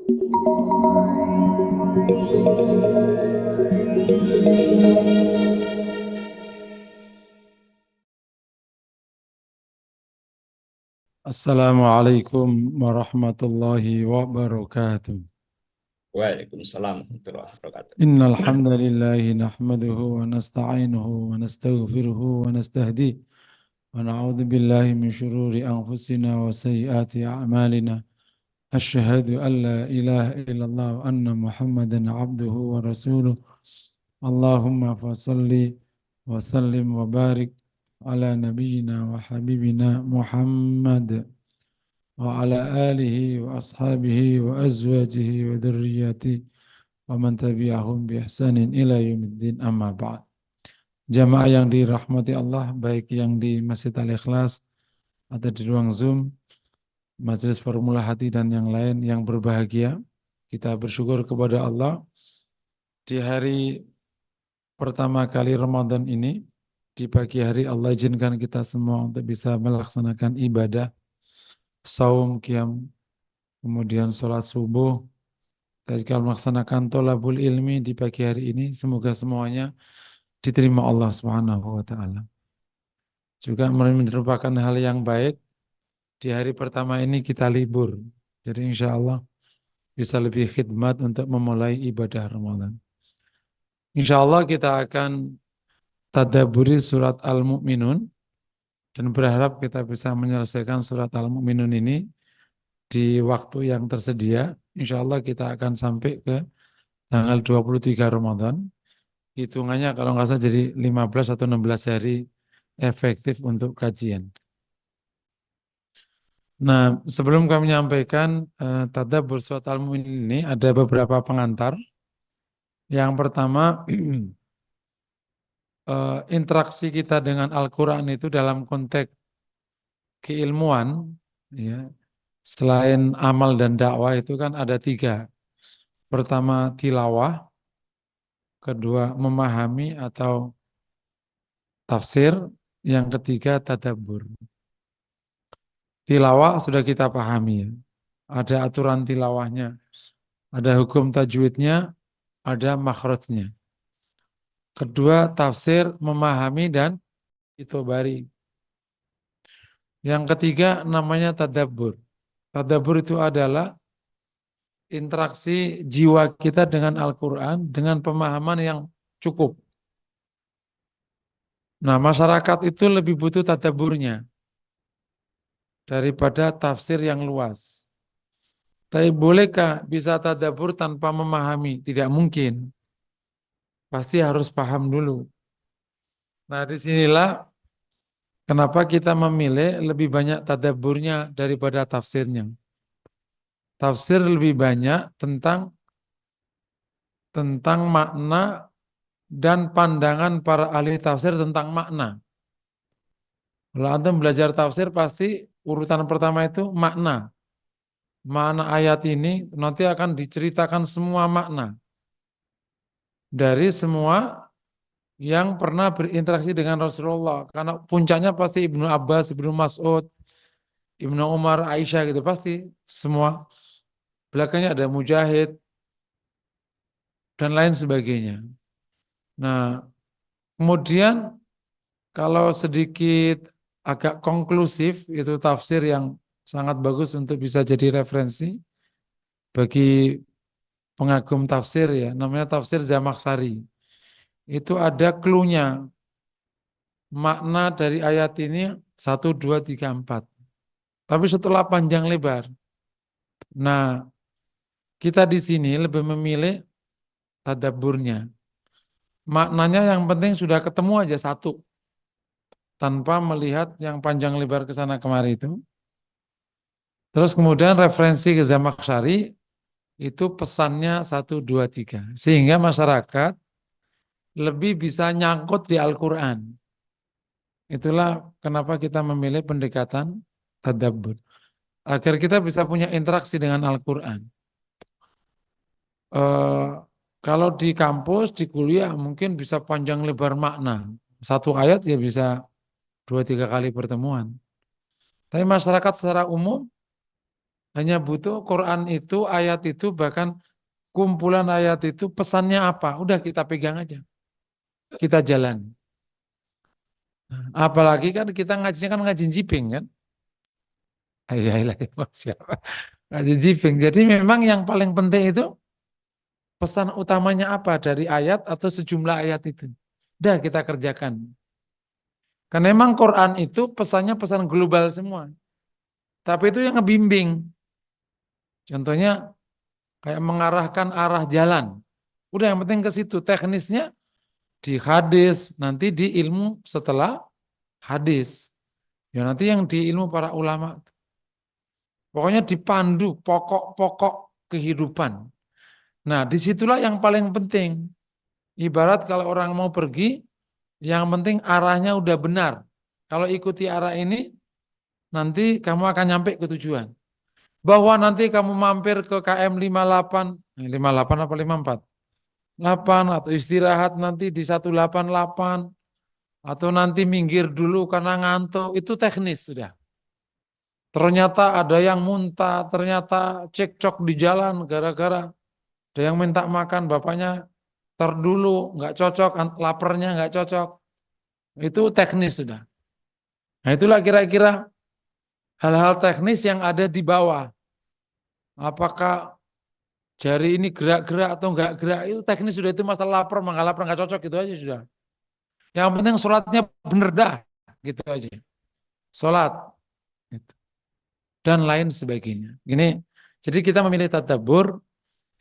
Assalamualaikum warahmatullahi wabarakatuh. Waalaikumsalam warahmatullahi wabarakatuh. Innal hamdalillahi nahmaduhu wa nasta'inuhu wa nastaghfiruhu wa nastahdihi wa na'udzu billahi min shururi anfusina wa sayyiati a'malina. Asyhadu an la ilaha illallah wa anna Muhammadan 'abduhu wa rasuluh. Allahumma fashalli wa sallim wa barik ala nabiyyina wa habibina Muhammad wa ala alihi wa ashabihi wa azwajihi wa dzurriyyatihi wa man tabi'ahum bi ihsanin ila yaumiddin, amma ba'd. Jamaah yang dirahmati Allah, baik yang di Masjid Al-Ikhlas atau di ruang Zoom, Majelis Formula Hati dan yang lain yang berbahagia, kita bersyukur kepada Allah di hari pertama kali Ramadan ini. Di pagi hari Allah izinkan kita semua untuk bisa melaksanakan ibadah saum, qiyam, kemudian sholat subuh. Kita juga melaksanakan tolabul ilmi di pagi hari ini. Semoga semuanya diterima Allah Subhanahu wa Ta'ala. Juga merupakan hal yang baik. Di hari pertama ini kita libur. Jadi insya Allah bisa lebih khidmat untuk memulai ibadah Ramadan. Insya Allah kita akan tadabburi surat Al-Mu'minun dan berharap kita bisa menyelesaikan surat Al-Mu'minun ini di waktu yang tersedia. Insya Allah kita akan sampai ke tanggal 23 Ramadan. Hitungannya kalau nggak salah jadi 15 atau 16 hari efektif untuk kajian. Nah, sebelum kami menyampaikan tadabbur surat Al-Mu'min ini, ada beberapa pengantar. Yang pertama, interaksi kita dengan Al-Quran itu dalam konteks keilmuan, ya, selain amal dan dakwah itu kan ada tiga. Pertama, tilawah. Kedua, memahami atau tafsir. Yang ketiga, tadabbur. Tilawah sudah kita pahami, ya. Ada aturan tilawahnya, ada hukum tajwidnya, ada makhrajnya. Kedua, tafsir, memahami dan itobari. Yang ketiga namanya tadabbur. Tadabbur itu adalah interaksi jiwa kita dengan Al-Quran dengan pemahaman yang cukup. Nah, masyarakat itu lebih butuh tadabburnya daripada tafsir yang luas. Tapi bolehkah bisa tadabbur tanpa memahami? Tidak mungkin. Pasti harus paham dulu. Nah, disinilah kenapa kita memilih lebih banyak tadabburnya daripada tafsirnya. Tafsir lebih banyak tentang makna dan pandangan para ahli tafsir tentang makna. Kalau antum belajar tafsir pasti urutan pertama itu makna. Makna ayat ini nanti akan diceritakan semua makna dari semua yang pernah berinteraksi dengan Rasulullah. Karena puncaknya pasti Ibnu Abbas, Ibnu Mas'ud, Ibnu Umar, Aisyah gitu pasti semua. Belakangnya ada Mujahid dan lain sebagainya. Nah, kemudian kalau sedikit agak konklusif itu tafsir yang sangat bagus untuk bisa jadi referensi bagi pengagum tafsir, ya, namanya tafsir Zamakhsyari. Itu ada clue-nya. Makna dari ayat ini 1, 2, 3, 4. Tapi setelah panjang lebar. Nah, kita di sini lebih memilih tadabburnya. Maknanya yang penting sudah ketemu aja satu. Tanpa melihat yang panjang lebar ke sana kemari itu. Terus kemudian referensi ke Zamakhsyari itu pesannya 1, 2, 3. Sehingga masyarakat lebih bisa nyangkut di Al-Quran. Itulah kenapa kita memilih pendekatan tadabbur. Agar kita bisa punya interaksi dengan Al-Quran. Kalau di kampus, di kuliah mungkin bisa panjang lebar makna. Satu ayat ya bisa 2, 3 kali pertemuan. Tapi masyarakat secara umum Hanya butuh Quran itu, ayat itu, bahkan kumpulan ayat itu pesannya apa. Udah kita pegang aja. Kita jalan. Apalagi kan kita ngajinya kan ngaji jiping kan. Ayalah siapa. Ngaji jiping. Jadi memang yang paling penting itu pesan utamanya apa dari ayat atau sejumlah ayat itu. Udah kita kerjakan. Karena memang Quran itu pesannya pesan global semua. Tapi itu yang ngebimbing. Contohnya kayak mengarahkan arah jalan. Udah yang penting ke situ. Teknisnya di hadis, nanti di ilmu setelah hadis. Ya nanti yang di ilmu para ulama. Pokoknya dipandu pokok-pokok kehidupan. Nah, disitulah yang paling penting. Ibarat kalau orang mau pergi, yang penting arahnya udah benar. Kalau ikuti arah ini, nanti kamu akan nyampe ke tujuan. Bahwa nanti kamu mampir ke KM 58, 58 apa 54? 8 atau istirahat nanti di 188 atau nanti minggir dulu karena ngantuk, itu teknis sudah. Ternyata ada yang muntah, ternyata cekcok di jalan gara-gara ada yang minta makan, bapaknya dulu nggak cocok, laparnya nggak cocok. Itu teknis sudah. Nah itulah kira-kira hal-hal teknis yang ada di bawah. Apakah jari ini gerak-gerak atau nggak gerak, itu teknis sudah, itu masalah lapar, nggak cocok, gitu aja sudah. Yang penting sholatnya bener dah, gitu aja. Sholat. Gitu. Dan lain sebagainya. Gini, jadi kita memilih tadabbur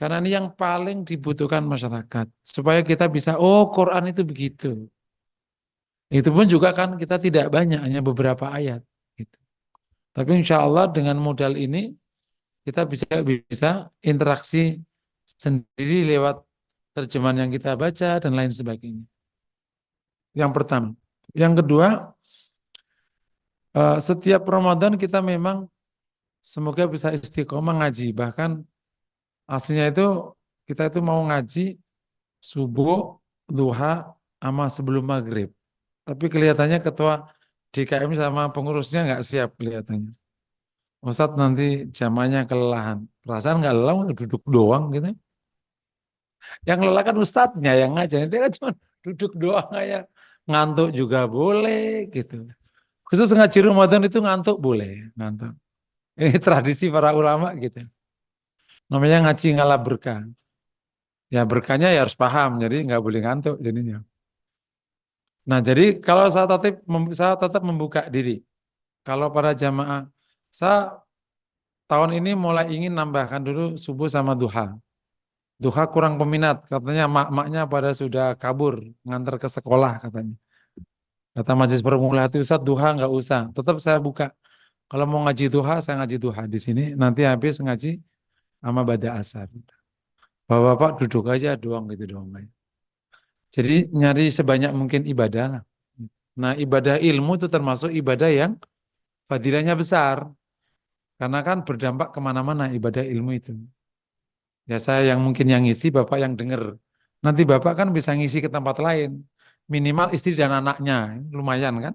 karena ini yang paling dibutuhkan masyarakat. Supaya kita bisa, oh Quran itu begitu. Itu pun juga kan kita tidak banyak, hanya beberapa ayat. Gitu. Tapi insya Allah dengan modal ini, kita bisa interaksi sendiri lewat terjemahan yang kita baca dan lain sebagainya. Yang pertama. Yang kedua, setiap Ramadan kita memang semoga bisa istiqomah ngaji. Bahkan aslinya itu kita itu mau ngaji subuh, duha, sama sebelum maghrib. Tapi kelihatannya ketua DKM sama pengurusnya nggak siap kelihatannya. Ustadz nanti zamannya kelelahan. Perasaan nggak lelah, duduk doang gitu. Yang lelah kan ustadznya yang ngajar. Itu kan cuma duduk doang kayak ngantuk juga boleh gitu. Khusus ngaji Ramadan itu ngantuk boleh, ngantuk. Ini tradisi para ulama gitu. Namanya ngaji ngalah berkah. Ya berkahnya ya harus paham, jadi nggak boleh ngantuk jadinya. Nah jadi kalau saya tetap membuka diri. Kalau para jamaah, saya tahun ini mulai ingin nambahkan dulu subuh sama duha. Duha kurang peminat, katanya mak-maknya pada sudah kabur, ngantar ke sekolah katanya. Kata majelis permulaan itu, Ustaz duha nggak usah, tetap saya buka. Kalau mau ngaji duha, saya ngaji duha di sini. Nanti habis ngaji sama bada asar. Bapak-bapak duduk aja doang gitu doang. Jadi nyari sebanyak mungkin ibadah lah. Nah ibadah ilmu itu termasuk ibadah yang fadilahnya besar. Karena kan berdampak kemana-mana ibadah ilmu itu. Ya saya yang mungkin yang ngisi, Bapak yang dengar. Nanti Bapak kan bisa ngisi ke tempat lain. Minimal istri dan anaknya, lumayan kan.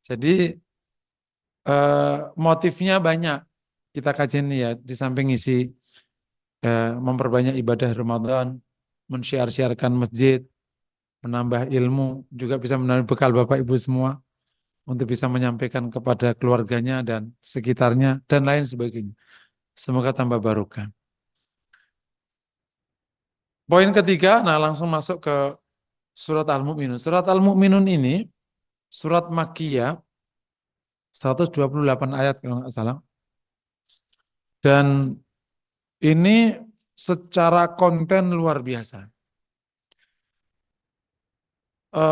Jadi motifnya banyak. Kita kaji ini ya, di samping ngisi memperbanyak ibadah Ramadan, men-share-sharekan masjid, menambah ilmu, juga bisa menambah bekal Bapak Ibu semua untuk bisa menyampaikan kepada keluarganya dan sekitarnya dan lain sebagainya. Semoga tambah barokah. Poin ketiga, nah langsung masuk ke surat Al-Mu'minun. Surat Al-Mu'minun ini surat Makkiyah 128 ayat kalau nggak salah. Dan ini secara konten luar biasa.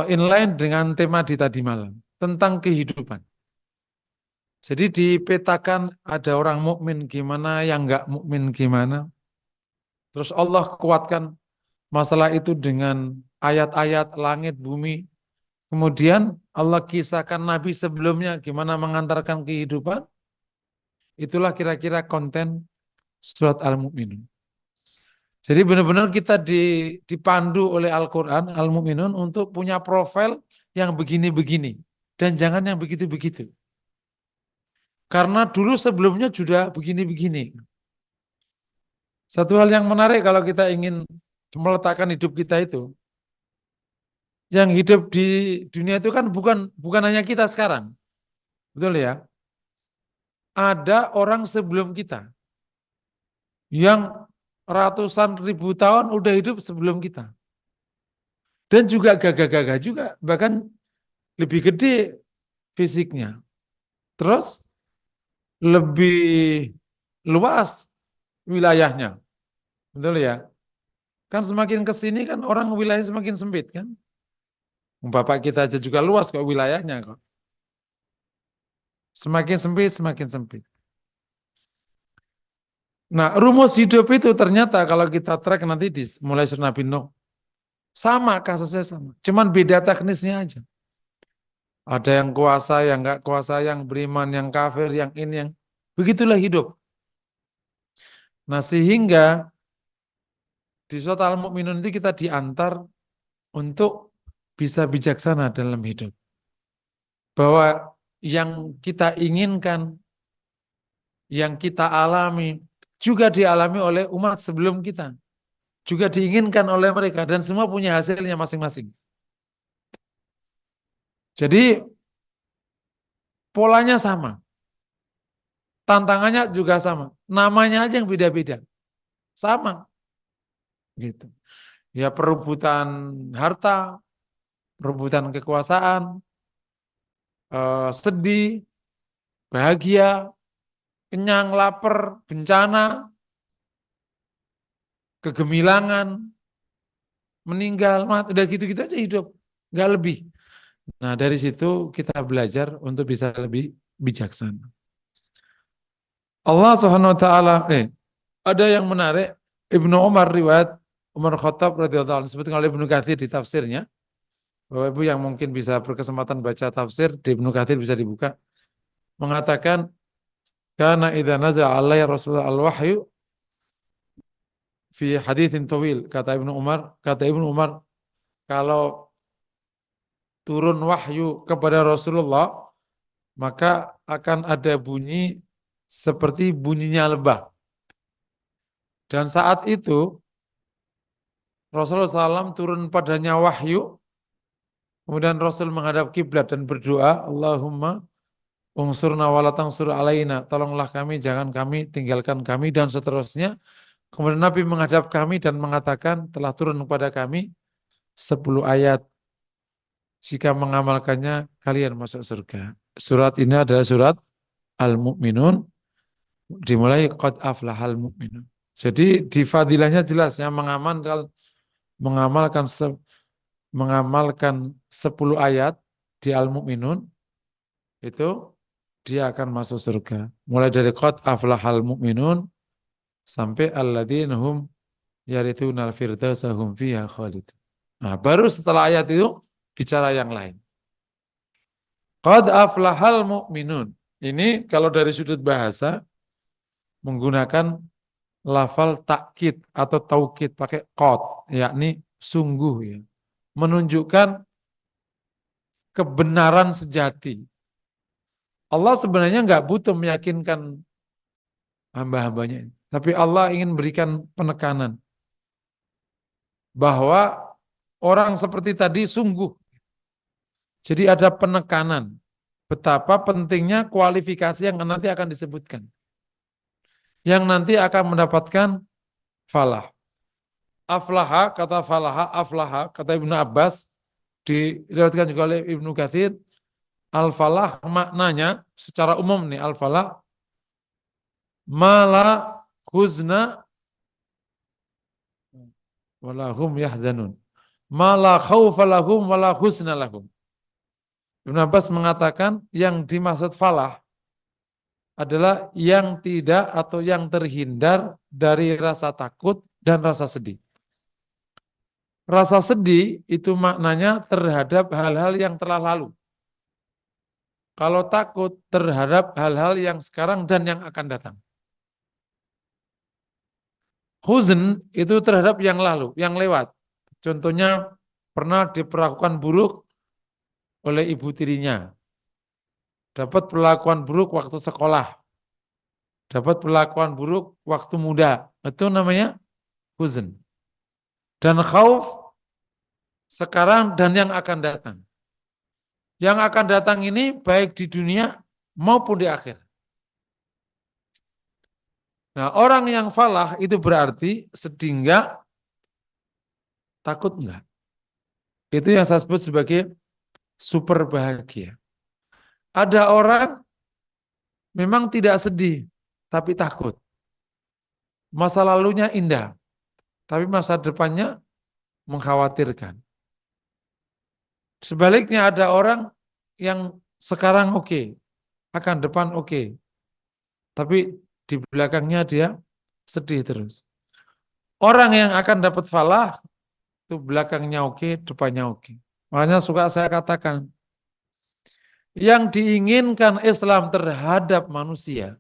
Inline dengan tema di tadi malam tentang kehidupan. Jadi dipetakan ada orang mukmin gimana, yang nggak mukmin gimana. Terus Allah kuatkan masalah itu dengan ayat-ayat langit bumi. Kemudian Allah kisahkan Nabi sebelumnya gimana mengantarkan kehidupan. Itulah kira-kira konten surat Al-Mu'minun. Jadi benar-benar kita dipandu oleh Al-Quran, Al-Mu'minun untuk punya profil yang begini-begini. Dan jangan yang begitu-begitu. Karena dulu sebelumnya sudah begini-begini. Satu hal yang menarik kalau kita ingin meletakkan hidup kita itu, yang hidup di dunia itu kan bukan hanya kita sekarang. Betul ya? Ada orang sebelum kita yang ratusan ribu tahun udah hidup sebelum kita. Dan juga gagah-gagah juga, bahkan lebih gede fisiknya. Terus lebih luas wilayahnya. Betul ya? Kan semakin ke sini kan orang wilayahnya semakin sempit kan? Bapak kita aja juga luas kok wilayahnya kok. Semakin sempit, semakin sempit. Nah, rumus hidup itu ternyata kalau kita track nanti mulai dari Nabi Nuh, sama kasusnya sama. Cuman beda teknisnya aja. Ada yang kuasa, yang enggak kuasa, yang beriman, yang kafir, yang ini, yang begitulah hidup. Nah, sehingga di surat Al-Mu'minun itu kita diantar untuk bisa bijaksana dalam hidup. Bahwa yang kita inginkan, yang kita alami, juga dialami oleh umat sebelum kita. Juga diinginkan oleh mereka, dan semua punya hasilnya masing-masing. Jadi, polanya sama. Tantangannya juga sama. Namanya aja yang beda-beda. Sama. Gitu. Ya perebutan harta, perebutan kekuasaan, sedih, bahagia, kenyang, lapar, bencana, kegemilangan, meninggal, mati, udah gitu-gitu aja hidup, nggak lebih. Nah dari situ kita belajar untuk bisa lebih bijaksana. Allah Subhanahu Wa Taala, ada yang menarik, Ibnu Umar riwayat Umar Khattab radhiyallahu anhu disebutkan oleh Ibnu Katsir di tafsirnya. Bapak Ibu yang mungkin bisa berkesempatan baca tafsir di Ibnu Katsir bisa dibuka. Mengatakan karena idza nazala alaihi Rasulullah al-wahyu fi haditsin tawil, kata Ibnu Umar, kalau turun wahyu kepada Rasulullah maka akan ada bunyi seperti bunyinya lebah. Dan saat itu Rasulullah SAW turun padanya wahyu, kemudian Rasul menghadap kiblat dan berdoa, Allahumma ungsurna wala tangsur alaina, tolonglah kami, jangan kami, tinggalkan kami, dan seterusnya. Kemudian Nabi menghadap kami dan mengatakan, telah turun kepada kami 10 ayat. Jika mengamalkannya, kalian masuk surga. Surat ini adalah surat Al-Mu'minun, dimulai qad aflahal mu'minun. Jadi di fadilahnya jelas ya, mengamalkan 10 ayat di Al-Mu'minun itu dia akan masuk surga. Mulai dari qad aflahal mu'minun sampai alladzina hum yarithunal firdausa hum fiha khalid. Nah, baru setelah ayat itu bicara yang lain. Qad aflahal mu'minun. Ini kalau dari sudut bahasa menggunakan lafal takkid atau taukid pakai qad, yakni sungguh ya. Menunjukkan kebenaran sejati. Allah sebenarnya nggak butuh meyakinkan hamba-hambanya, tapi Allah ingin berikan penekanan bahwa orang seperti tadi sungguh. Jadi ada penekanan betapa pentingnya kualifikasi yang nanti akan disebutkan, yang nanti akan mendapatkan falah. Aflaha, kata falaha, aflaha, kata Ibnu Abbas, diriwayatkan juga oleh Ibnu Katsir, al-falah maknanya secara umum nih, al-falah mala huzna walahum yahzanun, mala khaufa lahum wala huzna lahum. Ibnu Abbas mengatakan yang dimaksud falah adalah yang tidak atau yang terhindar dari rasa takut dan rasa sedih. Rasa sedih itu maknanya terhadap hal-hal yang telah lalu. Kalau takut terhadap hal-hal yang sekarang dan yang akan datang. Huzn itu terhadap yang lalu, yang lewat. Contohnya pernah diperlakukan buruk oleh ibu tirinya. dapat perlakuan buruk waktu sekolah, dapat perlakuan buruk waktu muda. Itu namanya huzn. Dan khauf sekarang dan yang akan datang. Yang akan datang ini baik di dunia maupun di akhir. Nah, orang yang falah itu berarti sedih enggak, takut enggak. Itu yang saya sebut sebagai super bahagia. Ada orang memang tidak sedih, tapi takut. Masa lalunya indah, tapi masa depannya mengkhawatirkan. Sebaliknya ada orang yang sekarang oke, akan depan oke, tapi di belakangnya dia sedih terus. Orang yang akan dapat falah, itu belakangnya oke, depannya oke. Makanya suka saya katakan, yang diinginkan Islam terhadap manusia,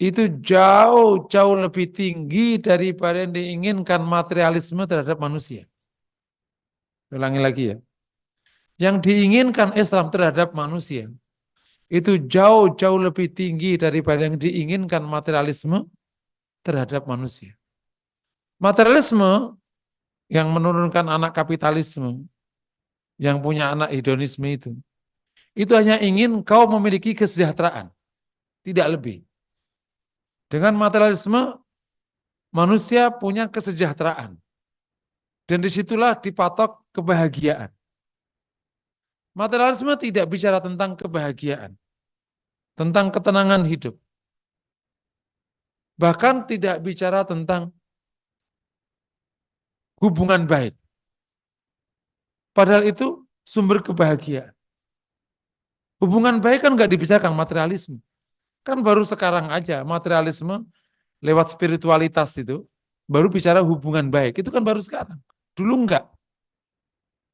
itu jauh lebih tinggi daripada yang diinginkan materialisme terhadap manusia. Ulangi lagi ya. Yang diinginkan Islam terhadap manusia, itu jauh lebih tinggi daripada yang diinginkan materialisme terhadap manusia. Materialisme yang menurunkan anak kapitalisme, yang punya anak hedonisme itu hanya ingin kau memiliki kesejahteraan, tidak lebih. Dengan materialisme, manusia punya kesejahteraan. Dan disitulah dipatok kebahagiaan. Materialisme tidak bicara tentang kebahagiaan, tentang ketenangan hidup. Bahkan tidak bicara tentang hubungan baik. Padahal itu sumber kebahagiaan. Hubungan baik kan nggak dibicarakan materialisme. Kan baru sekarang aja materialisme lewat spiritualitas itu baru bicara hubungan baik. Itu kan baru sekarang. Dulu enggak.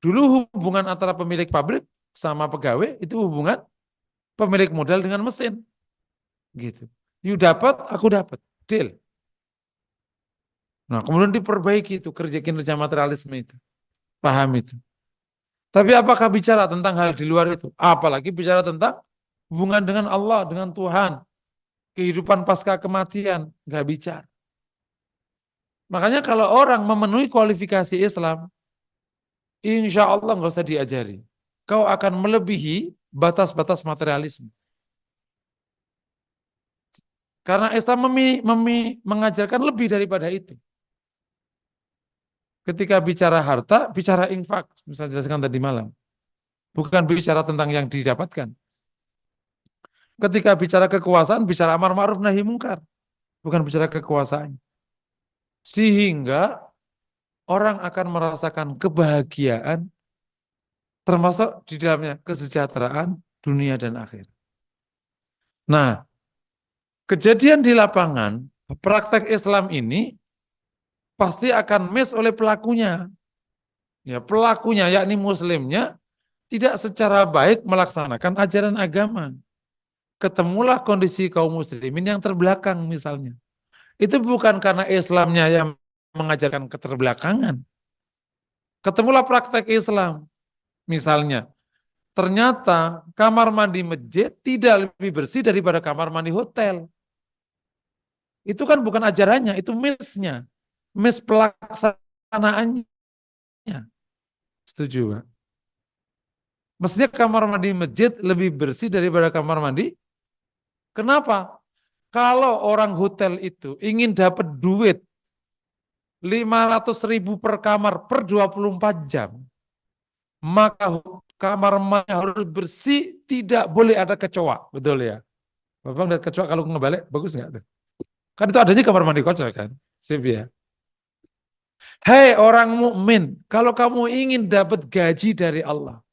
Dulu hubungan antara pemilik pabrik sama pegawai itu hubungan pemilik modal dengan mesin. Gitu. You dapat, aku dapat. Deal. Nah, kemudian diperbaiki itu kerja kinerja materialisme itu. Paham itu. Tapi apakah bicara tentang hal di luar itu? Apalagi bicara tentang hubungan dengan Allah, dengan Tuhan. Kehidupan pasca kematian. Nggak bicara. Makanya kalau orang memenuhi kualifikasi Islam, insya Allah nggak usah diajari. Kau akan melebihi batas-batas materialisme. Karena Islam mengajarkan lebih daripada itu. Ketika bicara harta, bicara infak. Saya jelaskan tadi malam. Bukan bicara tentang yang didapatkan. Ketika bicara kekuasaan, bicara amar ma'ruf nahi mungkar. Bukan bicara kekuasaan. Sehingga orang akan merasakan kebahagiaan termasuk di dalamnya kesejahteraan dunia dan akhir. Nah, kejadian di lapangan, praktek Islam ini pasti akan miss oleh pelakunya. Ya, pelakunya yakni muslimnya tidak secara baik melaksanakan ajaran agama. Ketemulah kondisi kaum muslimin yang terbelakang misalnya. Itu bukan karena Islamnya yang mengajarkan keterbelakangan. Ketemulah praktek Islam. Misalnya, ternyata kamar mandi masjid tidak lebih bersih daripada kamar mandi hotel. Itu kan bukan ajarannya, itu miss-nya. Miss pelaksanaannya. Setuju, Pak? Mestinya kamar mandi masjid lebih bersih daripada kamar mandi. Kenapa? Kalau orang hotel itu ingin dapat duit 500.000 per kamar per 24 jam, maka kamar mandi harus bersih, tidak boleh ada kecoa. Betul ya? Bapak lihat kecoa kalau ngebalik, bagus nggak tuh? Kan itu adanya kamar mandi kocok kan? Sip ya. Hei orang mukmin, kalau kamu ingin dapat gaji dari Allah,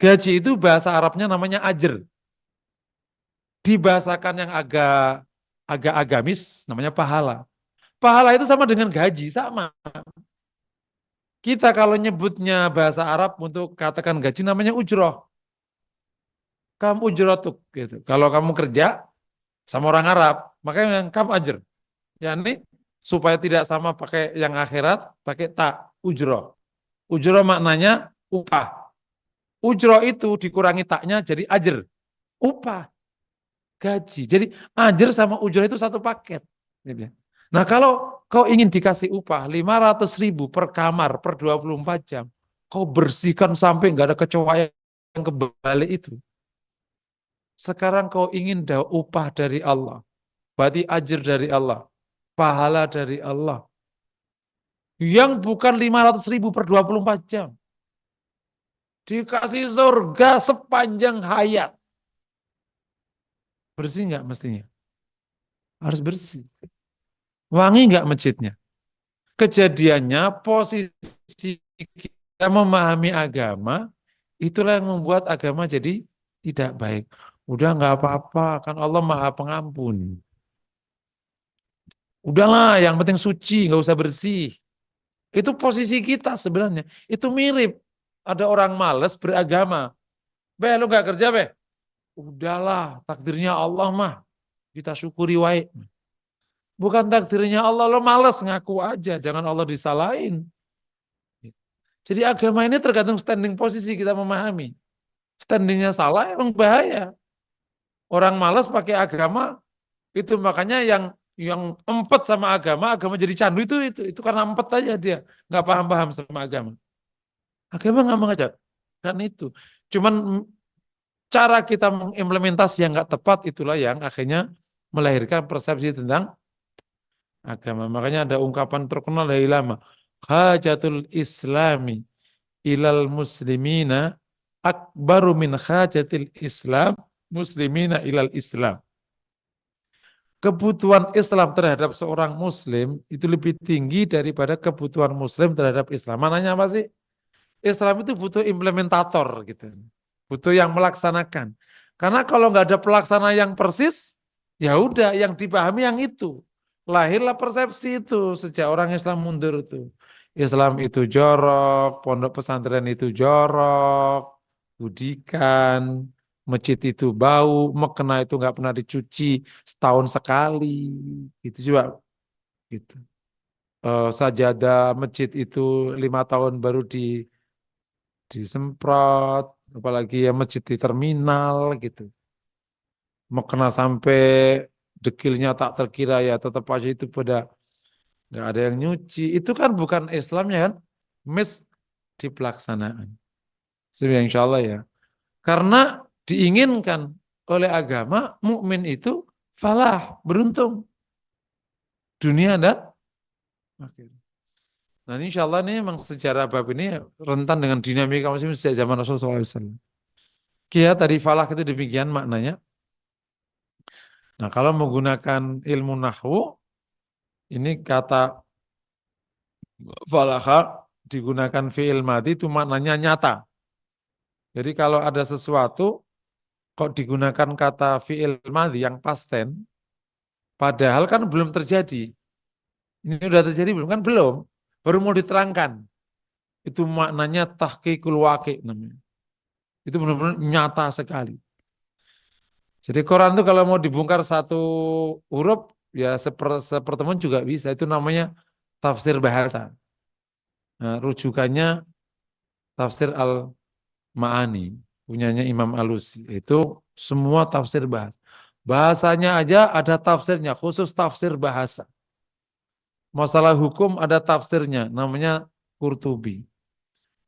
gaji itu bahasa Arabnya namanya ajr. Dibahasakan yang agak agamis, namanya pahala. Pahala itu sama dengan gaji, sama. Kita kalau nyebutnya bahasa Arab untuk katakan gaji namanya ujroh. Kamu ujrotuk gitu. Kalau kamu kerja sama orang Arab, makanya yang kamu ajr. Ya ini supaya tidak sama pakai yang akhirat, pakai tak ujroh. Ujroh maknanya upah. Ujroh itu dikurangi taknya jadi ajr. upah, gaji. Jadi ajir sama ujur itu satu paket. Nah kalau kau ingin dikasih upah 500.000 per kamar per 24 jam, kau bersihkan sampai nggak ada kecoa yang kebalik itu. Sekarang kau ingin upah dari Allah, berarti ajir dari Allah, pahala dari Allah, yang bukan 500.000 per 24 jam. Dikasih surga sepanjang hayat. Bersih nggak mestinya? Harus bersih. Wangi nggak masjidnya? Kejadiannya posisi kita memahami agama, itulah yang membuat agama jadi tidak baik. Udah nggak apa-apa, kan Allah Maha Pengampun. Udahlah, yang penting suci, nggak usah bersih. Itu posisi kita sebenarnya. Itu mirip. Ada orang malas beragama. Be, lu nggak kerja, be? Udahlah, takdirnya Allah mah. Kita syukuri wae. Bukan takdirnya Allah, lo malas ngaku aja. Jangan Allah disalahin. Jadi agama ini tergantung standing posisi kita memahami. Standingnya salah, emang bahaya. Orang malas pakai agama, itu makanya yang empet sama agama jadi candu itu karena empet aja dia. Nggak paham-paham sama agama. Agama nggak mengajar. Kan itu. Cuman cara kita mengimplementasi yang nggak tepat itulah yang akhirnya melahirkan persepsi tentang agama. Makanya ada ungkapan terkenal dari lama. Hajatul Islami ilal muslimina akbaru min hajatil Islam muslimina ilal Islam. Kebutuhan Islam terhadap seorang muslim itu lebih tinggi daripada kebutuhan muslim terhadap Islam. Mananya apa sih? Islam itu butuh implementator gitu. Butuh yang melaksanakan. Karena kalau nggak ada pelaksana yang persis, ya udah yang dipahami yang itu. Lahirlah persepsi itu sejak orang Islam mundur itu. Islam itu jorok, pondok pesantren itu jorok, budikan, masjid itu bau, mekena itu nggak pernah dicuci setahun sekali, gitu juga. Gitu. Sajadah masjid itu 5 tahun baru disemprot, apalagi ya masjid di terminal gitu. Mekena sampai dekilnya tak terkira ya tetap aja itu pada nggak ada yang nyuci. Itu kan bukan Islamnya kan, miss di pelaksanaan. Sebenarnya insya Allah ya. Karena diinginkan oleh agama, mukmin itu falah, beruntung. Dunia dan akhir. Nah ini insya Allah ini memang sejarah bab ini rentan dengan dinamika muslim sejak zaman Rasulullah SAW. Kia tadi falah itu demikian maknanya. Nah kalau menggunakan ilmu nahwu, ini kata falaha digunakan fi'il madhi itu maknanya nyata. Jadi kalau ada sesuatu kok digunakan kata fi'il madhi yang past tense, padahal kan belum terjadi. Ini udah terjadi belum? Kan belum. Baru mau diterangkan. Itu maknanya tahqiqul waqi' namanya. Itu benar-benar nyata sekali. Jadi Quran itu kalau mau dibongkar satu huruf, ya sepertemuan juga bisa. Itu namanya tafsir bahasa. Nah, rujukannya tafsir al-Ma'ani, punyanya Imam Alusi. Itu semua tafsir bahasa. Bahasanya aja ada tafsirnya, khusus tafsir bahasa. Masalah hukum ada tafsirnya, namanya Qurtubi.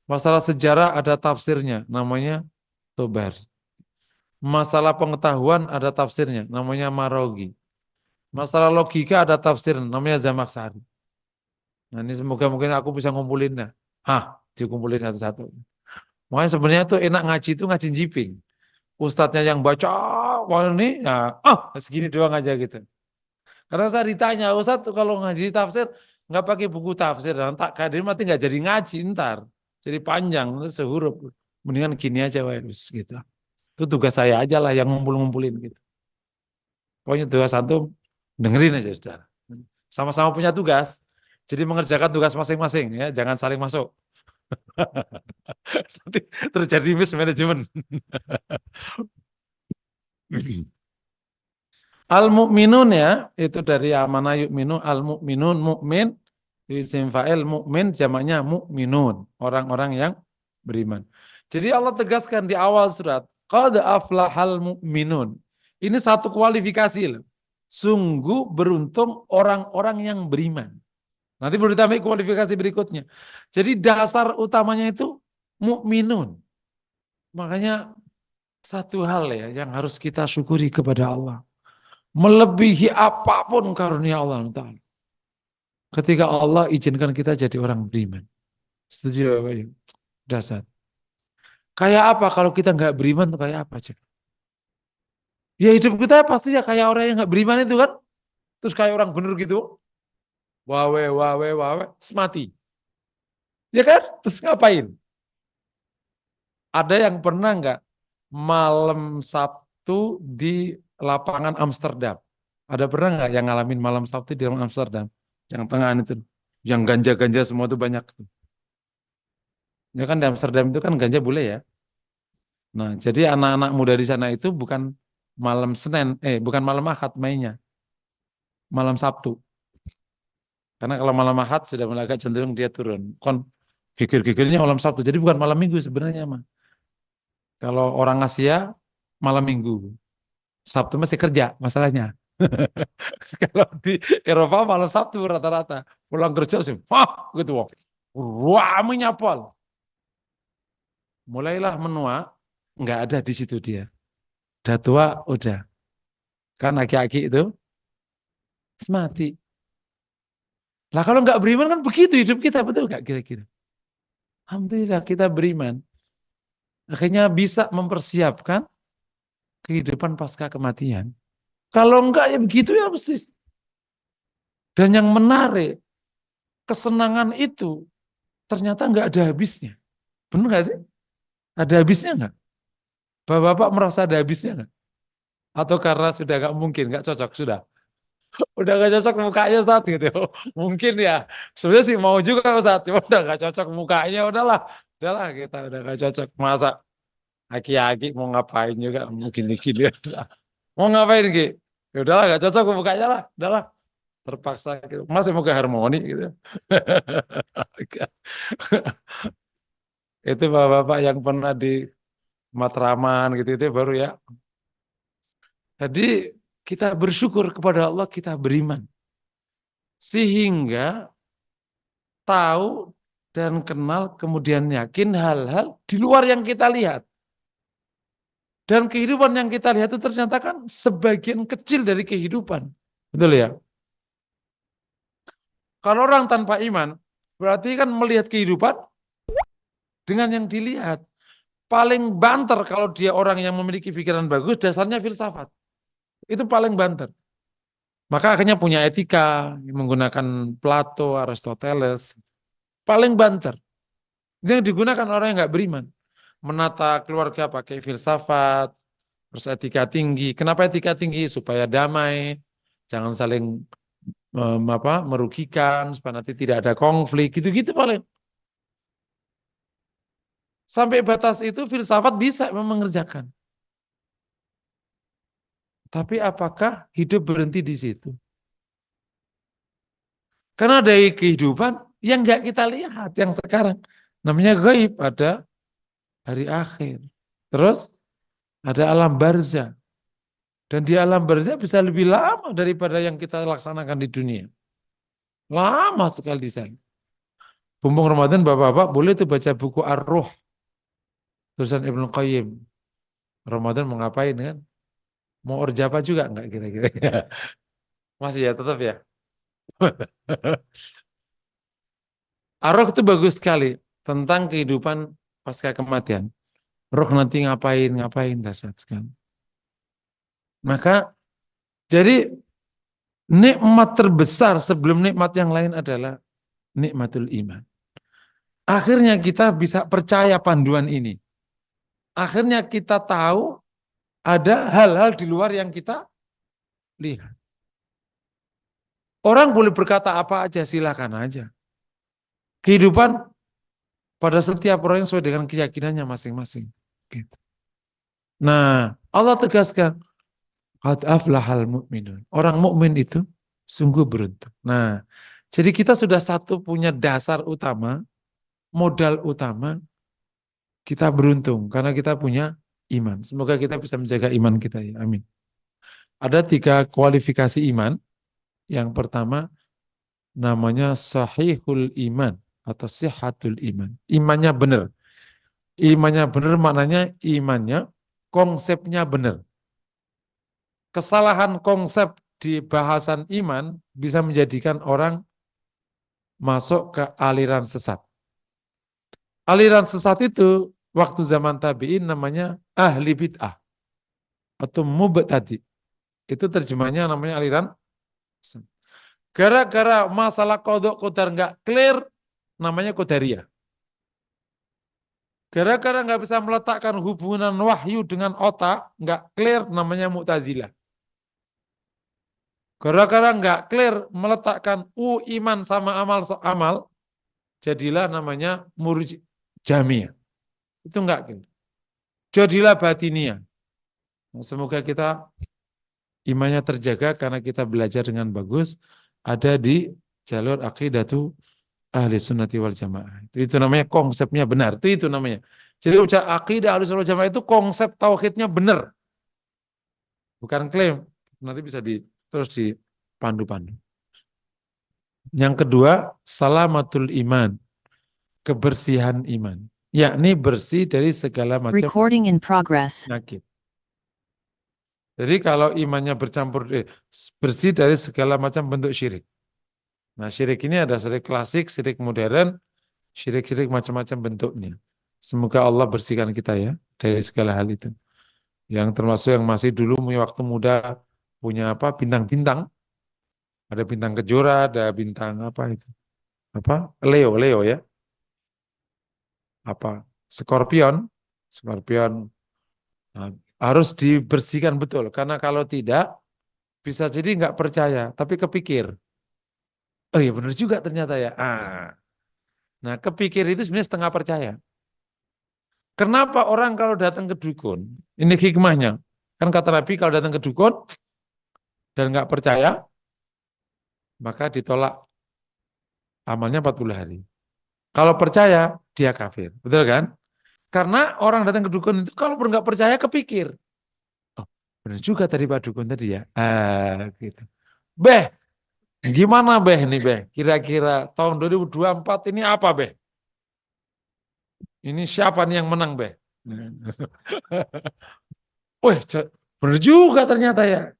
Masalah sejarah ada tafsirnya, namanya Tobari. Masalah pengetahuan ada tafsirnya, namanya Marogi. Masalah logika ada tafsir, namanya Zamakhsyari. Nah ini semoga mungkin aku bisa ngumpulin. Dikumpulin satu-satu. Makanya sebenarnya tuh enak ngaji itu ngaji jiping. Ustadznya yang baca, wah ini, ya, segini doang aja gitu. Karena saya ditanya, Ustadz kalau ngaji tafsir, nggak pakai buku tafsir, dan tak kadir mati nggak jadi ngaji ntar. Jadi panjang, sehuruf. Mendingan gini aja, wes gitu. Itu tugas saya aja lah yang ngumpul-ngumpulin gitu. Pokoknya tugas antum dengerin aja saudara. Sama-sama punya tugas. Jadi mengerjakan tugas masing-masing ya, jangan saling masuk. Nanti terjadi mismanagement. Al-mu'minun ya, itu dari amanah yu'minu, al-mu'minun, mu'min, isim fa'il mu'min, jamaknya mu'minun, orang-orang yang beriman. Jadi Allah tegaskan di awal surat, Qad aflahal mu'minun. Ini satu kualifikasi loh. Sungguh beruntung orang-orang yang beriman. Nanti baru ditambah kualifikasi berikutnya. Jadi dasar utamanya itu mukminun. Makanya satu hal ya yang harus kita syukuri kepada Allah. Melebihi apapun karunia Allah Ta'ala. Ketika Allah izinkan kita jadi orang beriman. Setuju Bapak Ibu? Dasar. Kayak apa kalau kita nggak beriman tuh kayak apa coba? Ya hidup kita pasti ya kayak orang yang nggak beriman itu kan. Terus kayak orang bener gitu. Wawe, wawe, wawe, terus mati. Ya kan? Terus ngapain? Ada yang pernah nggak malam Sabtu di lapangan Amsterdam? Ada pernah nggak yang ngalamin malam Sabtu di lapangan Amsterdam? Yang tengah itu. Yang ganja-ganja semua itu banyak. Ya kan di Amsterdam itu kan ganja boleh ya. Nah, jadi anak-anak muda di sana itu bukan malam Senin, bukan malam Ahad mainnya. Malam Sabtu. Karena kalau malam Ahad sudah mulai agak cenderung dia turun. Kon gigil-gigilnya malam Sabtu. Jadi bukan malam Minggu sebenarnya mah. Kalau orang Asia malam Minggu. Sabtu masih kerja masalahnya. Kalau di Eropa malam Sabtu rata-rata. Pulang kerja sih, wah gitu. Wah menyapal. Mulailah menua, nggak ada di situ dia. Udah tua, udah. Kan aki-aki itu mati. Lah kalau nggak beriman kan begitu hidup kita, betul nggak kira-kira? Alhamdulillah kita beriman. Akhirnya bisa mempersiapkan kehidupan pasca kematian. Kalau enggak ya begitu ya mesti. Dan yang menarik, kesenangan itu ternyata nggak ada habisnya. Benar nggak sih? Ada habisnya nggak? Bapak-bapak merasa ada habisnya nggak? Atau karena sudah nggak mungkin, nggak cocok sudah? Udah nggak cocok mukanya saat gitu. Mungkin ya. Sebenarnya sih mau juga saat, cuma udah nggak cocok mukanya, udahlah kita udah nggak cocok. Masa aki-aki mau ngapain juga mungkin gini ya. Mau ngapain Ki? Ya udahlah nggak cocok mukanya lah, udahlah. Terpaksa gitu. Masih mau ke harmoni gitu. Itu bapak-bapak yang pernah di Matraman gitu itu baru ya. Jadi kita bersyukur kepada Allah, kita beriman. Sehingga tahu dan kenal kemudian yakin hal-hal di luar yang kita lihat. Dan kehidupan yang kita lihat itu ternyata kan sebagian kecil dari kehidupan. Betul ya? Kalau orang tanpa iman, berarti kan melihat kehidupan dengan yang dilihat. Paling banter kalau dia orang yang memiliki pikiran bagus, dasarnya filsafat. Itu paling banter. Maka akhirnya punya etika, menggunakan Plato, Aristoteles. Paling banter. Itu yang digunakan orang yang nggak beriman. Menata keluarga pakai filsafat, terus etika tinggi. Kenapa etika tinggi? Supaya damai, jangan saling merugikan, supaya nanti tidak ada konflik, gitu-gitu paling. Sampai batas itu filsafat bisa mengerjakan. Tapi apakah hidup berhenti di situ? Karena dari kehidupan yang nggak kita lihat, yang sekarang. Namanya gaib, ada hari akhir. Terus ada alam barzah. Dan di alam barzah bisa lebih lama daripada yang kita laksanakan di dunia. Lama sekali di sana. Bumbung Ramadan, bapak-bapak boleh tuh baca buku Ar-Ruh. Tulisan Ibnu Qayyim. Ramadan mau ngapain kan? Mau orjapa juga enggak kira-kira? Masih ya, tetap ya. Ar-Ruh itu bagus sekali tentang kehidupan pasca kematian. Ruh nanti ngapain dasar sekali. Maka jadi nikmat terbesar sebelum nikmat yang lain adalah nikmatul iman. Akhirnya kita bisa percaya panduan ini. Akhirnya kita tahu ada hal-hal di luar yang kita lihat. Orang boleh berkata apa aja, silakan aja. Kehidupan pada setiap orang sesuai dengan keyakinannya masing-masing. Gitu. Nah, Allah tegaskan, qad aflahal mu'minun. Orang mukmin itu sungguh beruntung. Nah, jadi kita sudah satu punya dasar utama, modal utama, kita beruntung karena kita punya iman. Semoga kita bisa menjaga iman kita ya. Amin. Ada 3 kualifikasi iman. Yang pertama namanya sahihul iman atau sihatul iman. Imannya benar. Imannya benar maknanya imannya konsepnya benar. Kesalahan konsep di bahasan iman bisa menjadikan orang masuk ke aliran sesat. Aliran sesat itu waktu zaman tabi'in namanya ahli bid'ah atau mubtadi. Itu terjemahnya namanya aliran sesat. Gara-gara masalah qadha qadar nggak clear namanya qadariyah. Gara-gara nggak bisa meletakkan hubungan wahyu dengan otak, nggak clear namanya Mu'tazilah. Gara-gara nggak clear meletakkan iman sama amal, jadilah namanya Jamiyah. Itu nggak clear. Jadilah Batiniyah. Nah, semoga kita imannya terjaga karena kita belajar dengan bagus, ada di jalur aqidatu ahli sunnati wal jamaah. Itu namanya konsepnya benar. Itu namanya. Jadi akidah ahli sunnah wal jamaah itu konsep tauhidnya benar. Bukan klaim. Nanti bisa terus dipandu-pandu. Yang kedua, salamatul iman. Kebersihan iman. Yakni bersih dari segala macam penyakit. Jadi kalau imannya bercampur, bersih dari segala macam bentuk syirik. Nah, syirik ini ada syirik klasik, syirik modern, syirik-syirik macam-macam bentuknya. Semoga Allah bersihkan kita ya dari segala hal itu. Yang termasuk yang masih dulu waktu muda punya apa bintang-bintang. Ada bintang kejora, ada bintang apa itu? Apa? Leo ya. Apa? Scorpion. Nah, harus dibersihkan betul karena kalau tidak bisa jadi nggak percaya tapi kepikir. Oh iya benar juga ternyata ya. Nah, kepikir itu sebenarnya setengah percaya. Kenapa orang kalau datang ke dukun? Ini hikmahnya. Kan kata Nabi kalau datang ke dukun dan nggak percaya, maka ditolak amalnya 40 hari. Kalau percaya, dia kafir. Betul kan? Karena orang datang ke dukun itu kalau nggak percaya kepikir. Oh, benar juga tadi Pak Dukun tadi ya. Gitu. Beh, gimana Beh nih Beh? Kira-kira tahun 2024 ini apa Beh? Ini siapa nih yang menang Beh? Wah, benar juga ternyata ya.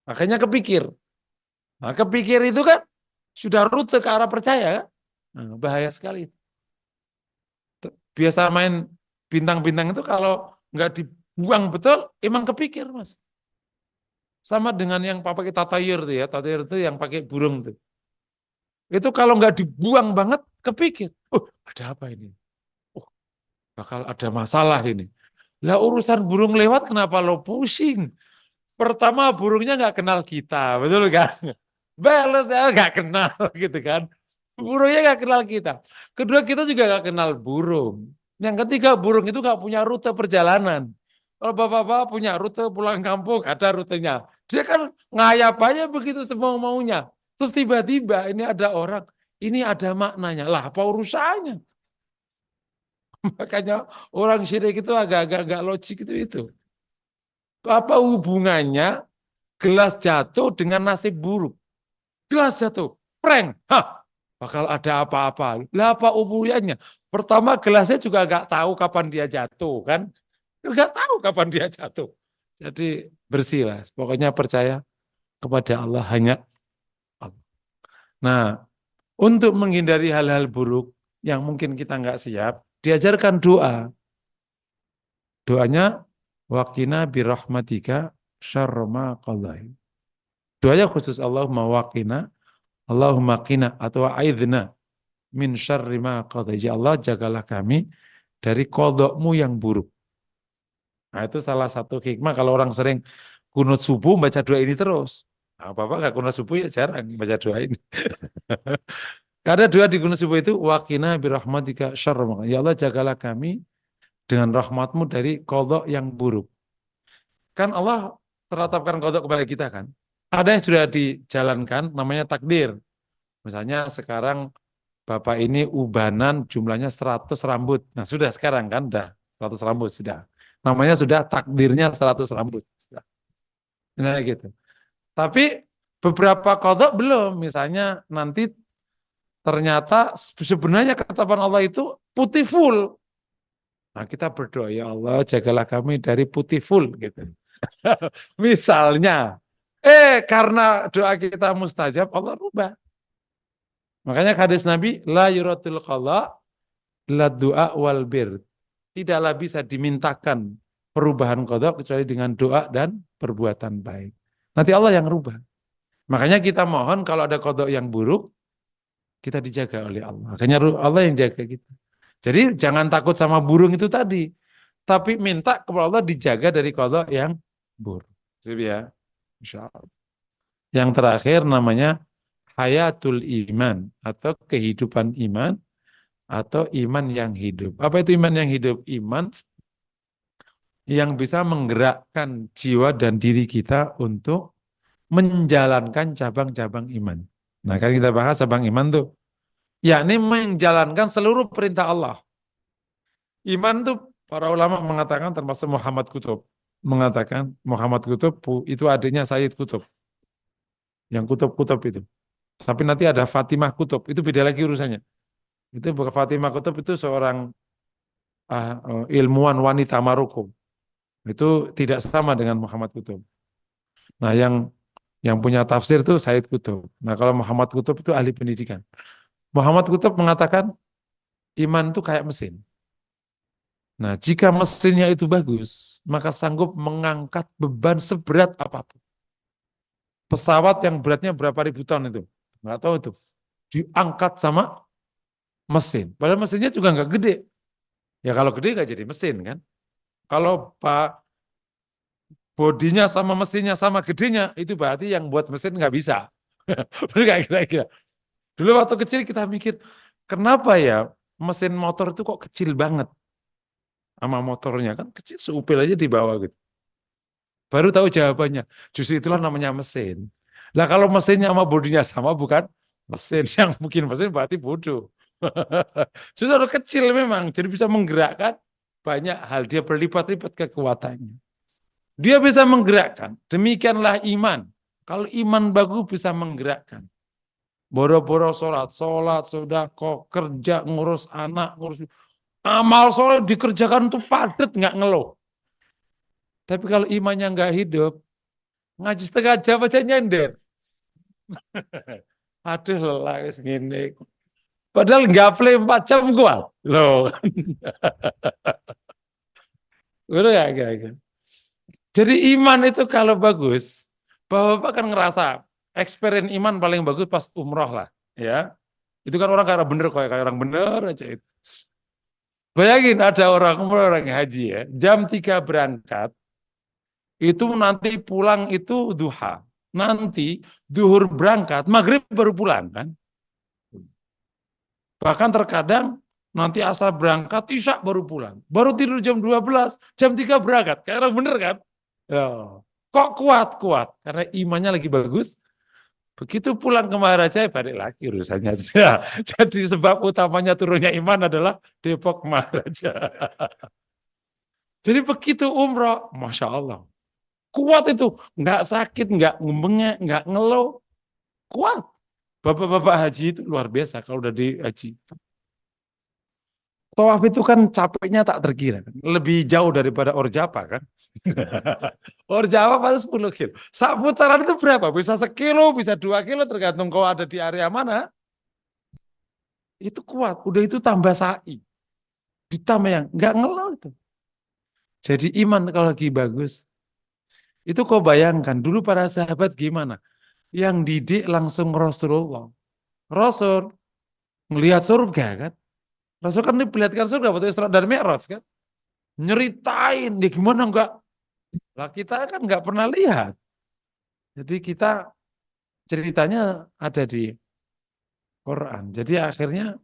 Makanya kepikir. Nah, kepikir itu kan sudah rute ke arah percaya kan? Nah, bahaya sekali. Biasa main bintang-bintang itu kalau nggak dibuang betul, emang kepikir mas. Sama dengan yang pakai tatayur tuh ya, tatayur itu yang pakai burung tuh. Itu kalau nggak dibuang banget, kepikir. Ada apa ini? Bakal ada masalah ini. Lah urusan burung lewat kenapa lo pusing? Pertama burungnya nggak kenal kita, betul kan? Bales ya nggak kenal gitu kan. Burungnya nggak kenal kita. Kedua kita juga nggak kenal burung. Yang ketiga burung itu nggak punya rute perjalanan. Kalau bapak-bapak punya rute pulang kampung ada rutenya. Dia kan ngayap aja begitu semau maunya. Terus tiba-tiba ini ada orang, ini ada maknanya. Lah apa urusannya? Makanya orang syirik itu agak-agak logik itu. Apa hubungannya gelas jatuh dengan nasib buruk? Gelas jatuh, prank. Hah, bakal ada apa-apa. Lah apa hubungannya? Pertama gelasnya juga nggak tahu kapan dia jatuh kan? Nggak tahu kapan dia jatuh. Jadi bersih lah. Pokoknya percaya kepada Allah hanya Allah. Nah, untuk menghindari hal-hal buruk yang mungkin kita nggak siap, diajarkan doa. Doanya waqina birahmatika syarra ma qadai. Doanya khusus Allahumma qina atau aidna min syarri ma qadai. Ya Allah jagalah kami dari qadakmu yang buruk. Nah itu salah satu hikmah kalau orang sering kunut subuh baca doa ini terus. Nah, Bapak nggak kunut subuh ya jarang baca doa ini. Karena doa di kunut subuh itu waqina birahmatika syarra ma qadai. Ya Allah jagalah kami dengan rahmatmu dari qada yang buruk. Kan Allah teratapkan qada kepada kita kan. Ada yang sudah dijalankan namanya takdir. Misalnya sekarang Bapak ini ubanan jumlahnya 100 rambut. Nah sudah sekarang kan udah 100 rambut sudah. Namanya sudah takdirnya 100 rambut. Misalnya gitu. Tapi beberapa kodok belum. Misalnya nanti ternyata sebenarnya ketetapan Allah itu putih full. Nah kita berdoa, ya Allah jagalah kami dari putih full gitu. Misalnya, karena doa kita mustajab, Allah rubah. Makanya hadis Nabi, la yuratil qala la du'a wal bir. Tidaklah bisa dimintakan perubahan qada kecuali dengan doa dan perbuatan baik. Nanti Allah yang rubah. Makanya kita mohon kalau ada qada yang buruk, kita dijaga oleh Allah. Makanya Allah yang jaga kita. Jadi jangan takut sama burung itu tadi. Tapi minta kepada Allah dijaga dari qada yang buruk. Jadi ya, insya Allah. Yang terakhir namanya hayatul iman atau kehidupan iman atau iman yang hidup. Apa itu iman yang hidup? Iman yang bisa menggerakkan jiwa dan diri kita untuk menjalankan cabang-cabang iman. Nah, kan kita bahas cabang iman tuh, yakni menjalankan seluruh perintah Allah. Iman tuh para ulama mengatakan termasuk Muhammad Kutub mengatakan Muhammad Kutub itu adiknya Sayyid Kutub. Yang kutub-kutub itu. Tapi nanti ada Fatimah Kutub, itu beda lagi urusannya. Itu bukan Fatimah Kutub itu seorang ilmuwan wanita Maroko. Itu tidak sama dengan Muhammad Kutub. Nah, yang punya tafsir itu Said Kutub. Nah, kalau Muhammad Kutub itu ahli pendidikan. Muhammad Kutub mengatakan iman itu kayak mesin. Nah, jika mesinnya itu bagus, maka sanggup mengangkat beban seberat apapun. Pesawat yang beratnya berapa ribu ton itu, nggak tahu itu, diangkat sama mesin. Padahal mesinnya juga nggak gede. Ya kalau gede nggak jadi mesin kan. Kalau Pak bodinya sama mesinnya sama gedenya, itu berarti yang buat mesin nggak bisa. Benar kira-kira. Dulu waktu kecil kita mikir, kenapa ya mesin motor itu kok kecil banget sama motornya kan kecil seupil aja di bawah gitu. Baru tahu jawabannya. Justru itulah namanya mesin. Lah kalau mesinnya sama bodinya sama bukan mesin, yang mungkin mesin berarti bodoh. Sudah kecil memang, jadi bisa menggerakkan banyak hal. Dia berlipat-lipat kekuatannya. Dia bisa menggerakkan. Demikianlah iman. Kalau iman bagus bisa menggerakkan. Boro-boro sholat, sodako, kerja, ngurus anak, ngurus amal sholat dikerjakan tuh padat, nggak ngeluh. Tapi kalau imannya nggak hidup, ngaji setengah jam aja nyender. Aduh lelah segini. Padahal nggak play 4 jam kuat. Loh. Udah gak. Jadi iman itu kalau bagus, Bapak kan ngerasa experience iman paling bagus pas umroh lah, ya. Itu kan orang kayak bener, kayak orang bener aja itu. Bayangin ada orang umroh, orang haji ya, jam 3 berangkat, itu nanti pulang itu duha. Nanti duhur berangkat, maghrib baru pulang kan. Bahkan terkadang nanti asal berangkat, isya baru pulang. Baru tidur jam 12, jam 3 berangkat. Kayak orang bener kan? Ya. Kok kuat? Karena imannya lagi bagus. Begitu pulang ke Maharaja, balik lagi urusannya. Jadi sebab utamanya turunnya iman adalah Depok Maharaja. Jadi begitu umroh, Masya Allah. Kuat itu. Nggak sakit, nggak ngembengek, nggak ngeluh. Kuat. Bapak-bapak haji itu luar biasa kalau udah di haji. Tawaf itu kan capeknya tak terkira. Lebih jauh daripada Orjapa kan. Orjapa paling 10 kilo. Sak putaran itu berapa? Bisa sekilo, bisa 2 kilo tergantung kau ada di area mana. Itu kuat. Udah itu tambah sa'i. Ditambah yang nggak ngeluh itu. Jadi iman kalau lagi bagus. Itu kau bayangkan dulu para sahabat gimana? Yang didik langsung Rasulullah. Rasul melihat surga kan. Rasul kan diperlihatkan surga waktu Isra dan Mi'raj kan. Nyeritain dia gimana enggak. Lah kita kan nggak pernah lihat. Jadi kita ceritanya ada di Quran. Jadi akhirnya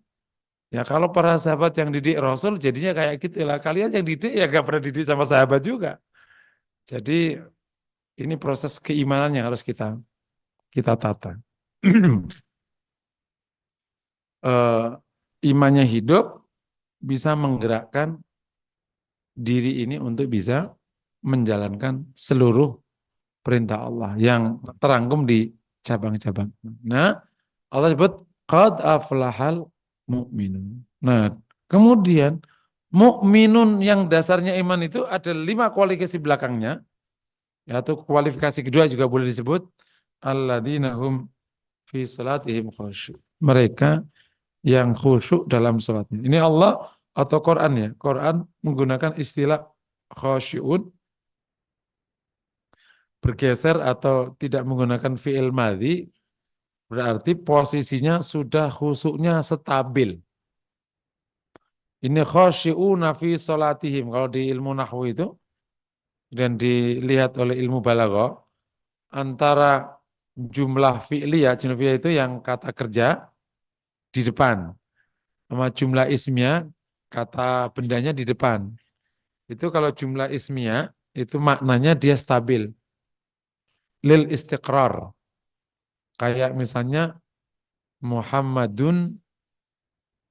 ya kalau para sahabat yang didik Rasul jadinya kayak gitu lah. Kalian yang didik ya nggak pernah didik sama sahabat juga. Jadi ini proses keimanan yang harus kita tata. Imannya hidup bisa menggerakkan diri ini untuk bisa menjalankan seluruh perintah Allah yang terangkum di cabang-cabang. Nah, Allah sebut qad aflahal mu'minun. Nah, kemudian mukminun yang dasarnya iman itu ada 5 kualifikasi belakangnya, yaitu kualifikasi kedua juga boleh disebut alladzina hum fi salatihim khusyuk. Mereka yang khusyuk dalam salatnya. Ini Allah atau Quran ya. Quran menggunakan istilah khusyuun bergeser atau tidak menggunakan fi'il madhi berarti posisinya sudah khusyuknya stabil. Ini khasyi'una fi salatihim. Kalau di ilmu nahwu itu dan dilihat oleh ilmu balaghah antara jumlah fi'liyah, jumlah fi'liyah itu yang kata kerja di depan sama jumlah ismiyah kata bendanya di depan. Itu kalau jumlah ismiyah itu maknanya dia stabil. Lil istiqrar. Kayak misalnya Muhammadun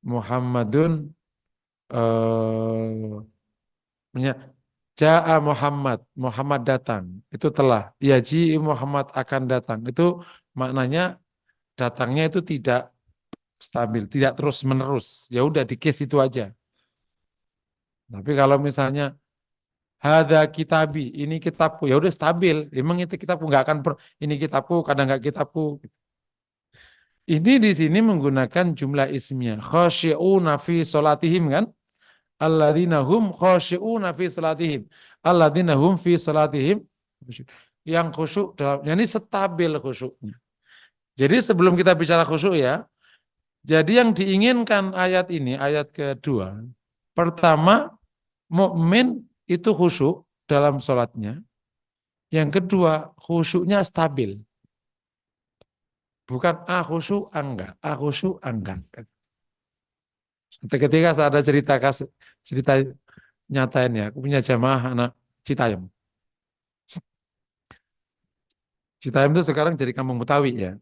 Muhammadun eh Ja'a Muhammad, Muhammad datang, itu telah. Yaji Muhammad akan datang, itu maknanya datangnya itu tidak stabil, tidak terus menerus. Ya udah di case itu aja. Tapi kalau misalnya Hada kitabi, ini kitabku, ya udah stabil. Emang itu kitabku nggak akan ini kitabku, kadang nggak kitabku. Ini di sini menggunakan jumlah ismiyah. Khasyi'una fi sholatihim kan? Alladzina hum khasyi'una fi sholatihim. Alladzina hum fi sholatihim. Yang khusyuk dalam, ini stabil khusyuknya. Jadi sebelum kita bicara khusyuk ya, jadi yang diinginkan ayat ini, ayat kedua, pertama, mukmin itu khusyuk dalam sholatnya. Yang kedua, khusyuknya stabil. Bukan khusyuk enggak, khusyuk enggak. Ketika saya ada cerita nyatain ya, aku punya jamaah anak Citayam. Citayam itu sekarang jadi kampung Betawi ya.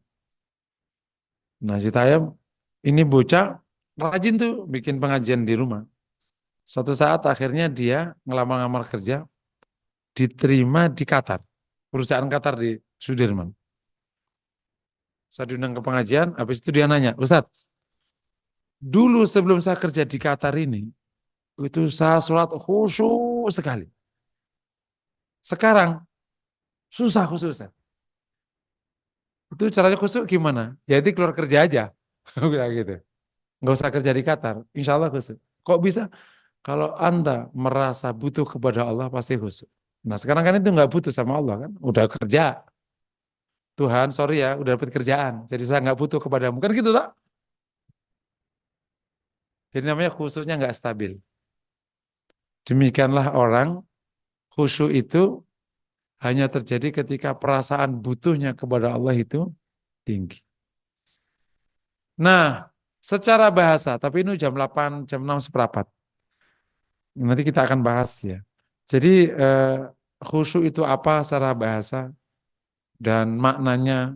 Nah Citayam ini bocah rajin tuh bikin pengajian di rumah. Suatu saat akhirnya dia ngelamar-ngelamar kerja, diterima di Qatar, perusahaan Qatar di Sudirman. Saya diundang ke pengajian, habis itu dia nanya, Ustadz, dulu sebelum saya kerja di Qatar ini, itu saya sholat khusyuk sekali. Sekarang susah khusyuk, Ustadz. Itu caranya khusyuk gimana? Ya itu keluar kerja aja. Bilang gitu. Nggak usah kerja di Qatar, insya Allah khusyuk. Kok bisa? Kalau Anda merasa butuh kepada Allah, pasti khusyuk. Nah sekarang kan itu nggak butuh sama Allah kan, udah kerja. Tuhan, sorry ya, udah dapat kerjaan, jadi saya nggak butuh kepadamu. Kan gitu tak? Jadi namanya khusyuknya nggak stabil. Demikianlah orang khusyuk itu hanya terjadi ketika perasaan butuhnya kepada Allah itu tinggi. Nah, secara bahasa, tapi ini jam 8, jam 6 seperempat. Nanti kita akan bahas ya. Jadi khusyuk itu apa secara bahasa dan maknanya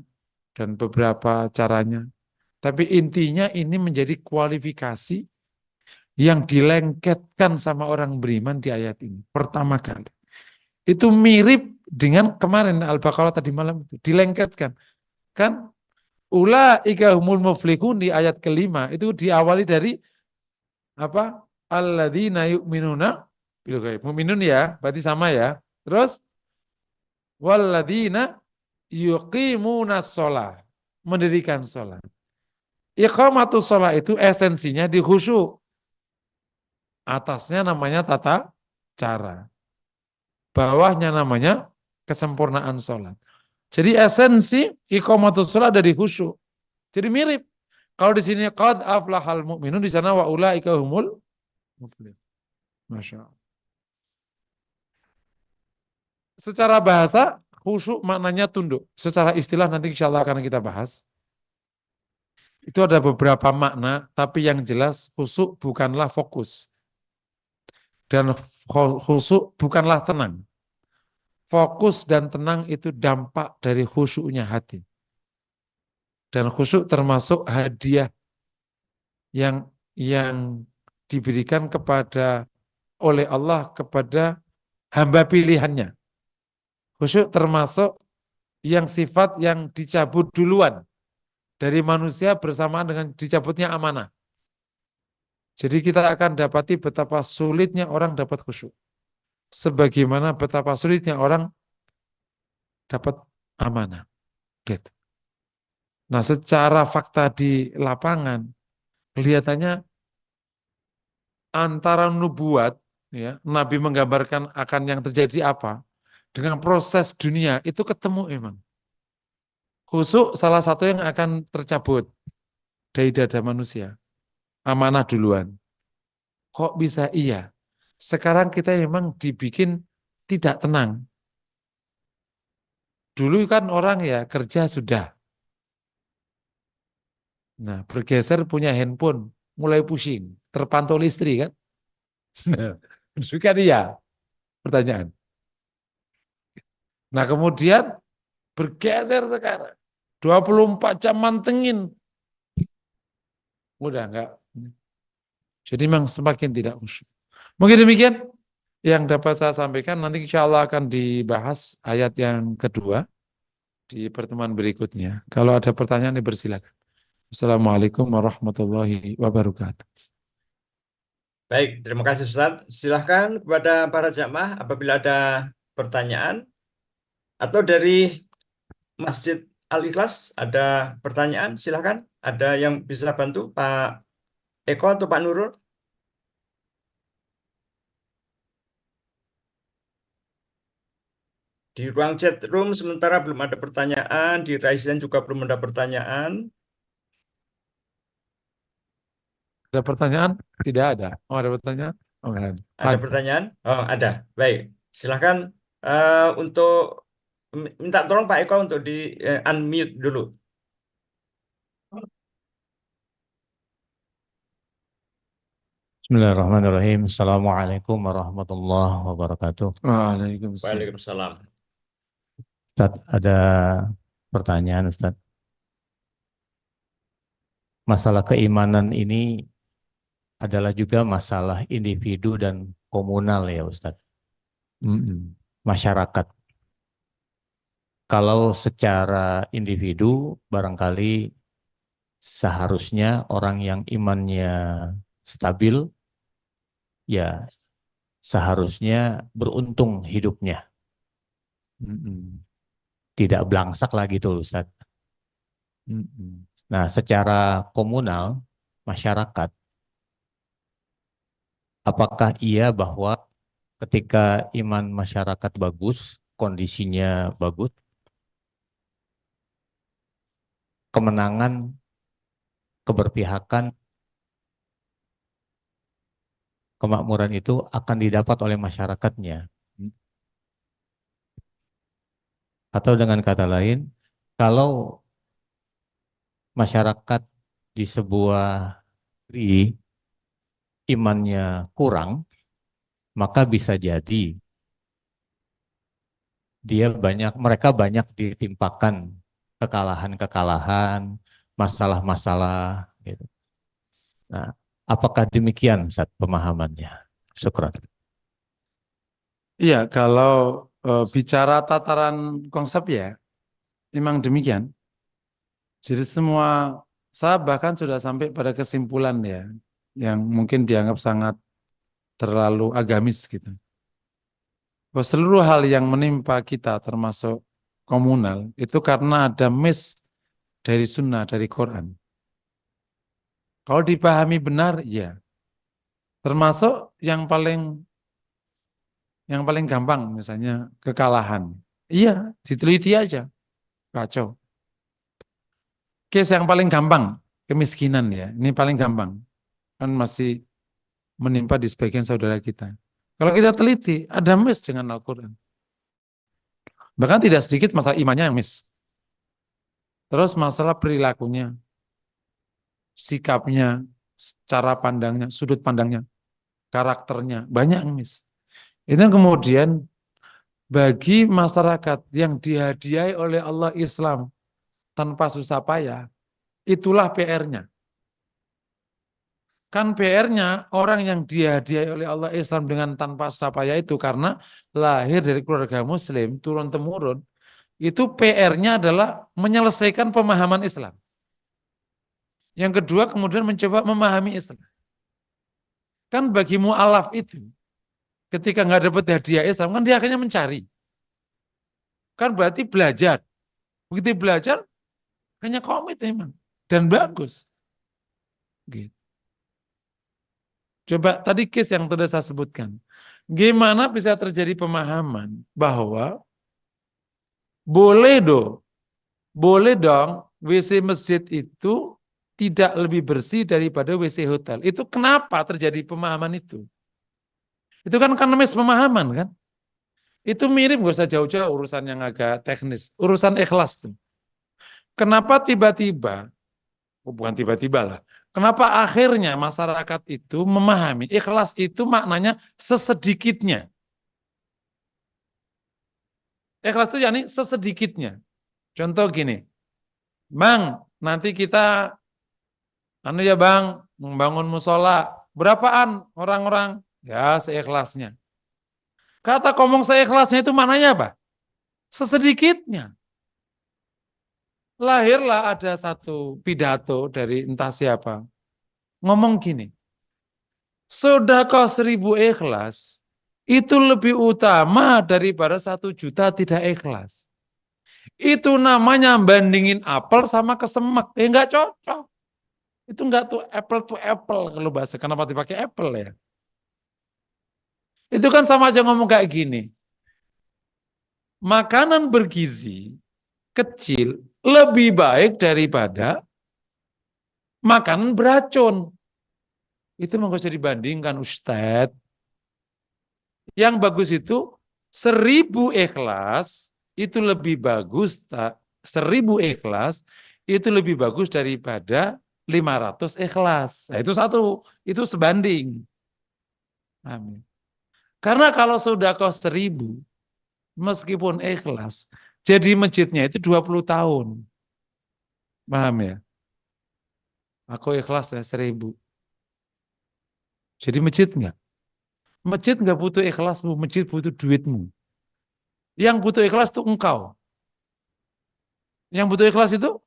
dan beberapa caranya. Tapi intinya ini menjadi kualifikasi yang dilengketkan sama orang beriman di ayat ini. Pertama kali. Itu mirip dengan kemarin Al-Baqarah tadi malam itu. Dilengketkan. Kan ulaika humul muflihun di ayat kelima. Itu diawali dari apa? Alladzina yu'minuna bil ghaib. Mu'minun ya, berarti sama ya. Terus walladzina yuqimuna sholah. Mendirikan sholat. Iqamatus sholat itu esensinya di khusyuk. Atasnya namanya tata cara. Bawahnya namanya kesempurnaan sholat. Jadi esensi iqamatus sholat dari khusyuk. Jadi mirip. Kalau di sini qad aflahal mu'minun, di sana wa ulaika humul muflihun. Masya Allah. Secara bahasa khusyuk maknanya tunduk. Secara istilah nanti insya Allah akan kita bahas. Itu ada beberapa makna, tapi yang jelas khusyuk bukanlah fokus. Dan khusyuk bukanlah tenang. Fokus dan tenang itu dampak dari khusyuknya hati. Dan khusyuk termasuk hadiah yang diberikan kepada oleh Allah kepada hamba pilihannya. Khusyuk termasuk yang sifat yang dicabut duluan dari manusia bersamaan dengan dicabutnya amanah. Jadi kita akan dapati betapa sulitnya orang dapat khusyuk. Sebagaimana betapa sulitnya orang dapat amanah. Gitu. Nah, secara fakta di lapangan, kelihatannya antara nubuat, ya, Nabi menggambarkan akan yang terjadi apa, dengan proses dunia, itu ketemu memang. Khusyuk salah satu yang akan tercabut dari dada manusia. Amanah duluan. Kok bisa iya? Sekarang kita memang dibikin tidak tenang. Dulu kan orang ya kerja sudah. Nah, bergeser punya handphone, mulai pusing, terpantau listrik kan? Kan iya pertanyaan. Nah, kemudian bergeser sekarang. 24 jam mantengin. Udah enggak. Jadi memang semakin tidak khusyuk. Mungkin demikian yang dapat saya sampaikan. Nanti insya Allah akan dibahas ayat yang kedua di pertemuan berikutnya. Kalau ada pertanyaan, dipersilakan. Assalamualaikum warahmatullahi wabarakatuh. Baik, terima kasih Ustaz. Silahkan kepada para jamaah apabila ada pertanyaan atau dari Masjid Al-Ikhlas ada pertanyaan, silahkan. Ada yang bisa bantu Pak Eko atau Pak Nurul? Di ruang chat room sementara belum ada pertanyaan, di Raisen juga belum ada pertanyaan. Ada pertanyaan? Tidak ada. Oh, ada pertanyaan? Oh, enggak ada. Ada pertanyaan? Oh, ada. Baik, silahkan untuk minta tolong Pak Eko untuk di unmute dulu. Bismillahirrahmanirrahim. Assalamualaikum warahmatullahi wabarakatuh. Waalaikumsalam. Waalaikumsalam. Ustaz, ada pertanyaan Ustaz. Masalah keimanan ini adalah juga masalah individu dan komunal ya Ustaz. Masyarakat. Kalau secara individu barangkali seharusnya orang yang imannya stabil ya seharusnya beruntung hidupnya. Tidak belangsak lagi tuh Ustaz. Nah, secara komunal, masyarakat, apakah iya bahwa ketika iman masyarakat bagus, kondisinya bagus, kemenangan, keberpihakan, kemakmuran itu akan didapat oleh masyarakatnya? Atau dengan kata lain, kalau masyarakat di sebuah negeri imannya kurang, maka bisa jadi mereka banyak ditimpakan kekalahan-kekalahan, masalah-masalah gitu. Nah, apakah demikian Ustaz pemahamannya? Syukran. Iya, kalau bicara tataran konsep ya, memang demikian. Jadi semua, saya bahkan sudah sampai pada kesimpulan ya, yang mungkin dianggap sangat terlalu agamis gitu. Bahwa seluruh hal yang menimpa kita termasuk komunal, itu karena ada miss dari sunnah, dari Quran. Kalau dipahami benar, ya. Termasuk yang paling gampang misalnya kekalahan. Iya, diteliti aja. Kacau. Case yang paling gampang, kemiskinan ya. Ini paling gampang. Kan masih menimpa di sebagian saudara kita. Kalau kita teliti, ada miss dengan Al-Quran. Bahkan tidak sedikit masalah imannya yang miss. Terus masalah perilakunya, sikapnya, cara pandangnya, sudut pandangnya, karakternya, banyak yang miss. Itu kemudian bagi masyarakat yang dihadiahi oleh Allah Islam tanpa susah payah, itulah PR-nya. Kan PR-nya orang yang dihadiahi oleh Allah Islam dengan tanpa susah payah itu karena lahir dari keluarga Muslim, turun-temurun, itu PR-nya adalah menyelesaikan pemahaman Islam. Yang kedua kemudian mencoba memahami Islam. Kan bagi mu'alaf itu, ketika nggak dapat hadiah Islam, kan dia akhirnya mencari. Kan berarti belajar. Begitu belajar, hanya komit memang. Dan bagus. Gitu. Coba tadi case yang sudah saya sebutkan. Gimana bisa terjadi pemahaman bahwa boleh dong WC masjid itu tidak lebih bersih daripada WC hotel. Itu kenapa terjadi pemahaman itu? Itu kan namanya pemahaman kan? Itu mirip, gak usah jauh-jauh urusan yang agak teknis. Urusan ikhlas tuh. Kenapa tiba-tiba, bukan tiba-tiba lah, kenapa akhirnya masyarakat itu memahami ikhlas itu maknanya sesedikitnya. Ikhlas itu yakni sesedikitnya. Contoh gini, Bang, nanti kita, ya Bang, membangun musola, berapaan orang-orang? Ya seikhlasnya. Kata ngomong seikhlasnya itu maknanya apa? Sesedikitnya. Lahirlah ada satu pidato dari entah siapa. Ngomong gini, sedekah 1000 ikhlas itu lebih utama daripada 1 juta tidak ikhlas. Itu namanya bandingin apel sama kesemek. Enggak cocok. Itu enggak tuh apple to apple kalau bahasa. Kenapa dipakai apple ya? Itu kan sama aja ngomong kayak gini. Makanan bergizi kecil lebih baik daripada makanan beracun. Itu nggak usah dibandingkan Ustadz. Yang bagus itu 1000 ikhlas itu lebih bagus, 1000 ikhlas itu lebih bagus daripada 500 ikhlas. Nah, itu satu, itu sebanding. Amin. Karena kalau sudah kos 1000, meskipun ikhlas, jadi masjidnya itu 20 tahun. Paham ya? Aku ikhlas ya 1000. Jadi masjid enggak? Masjid enggak butuh ikhlasmu, masjid butuh duitmu. Yang butuh ikhlas itu engkau. Yang butuh ikhlas itu,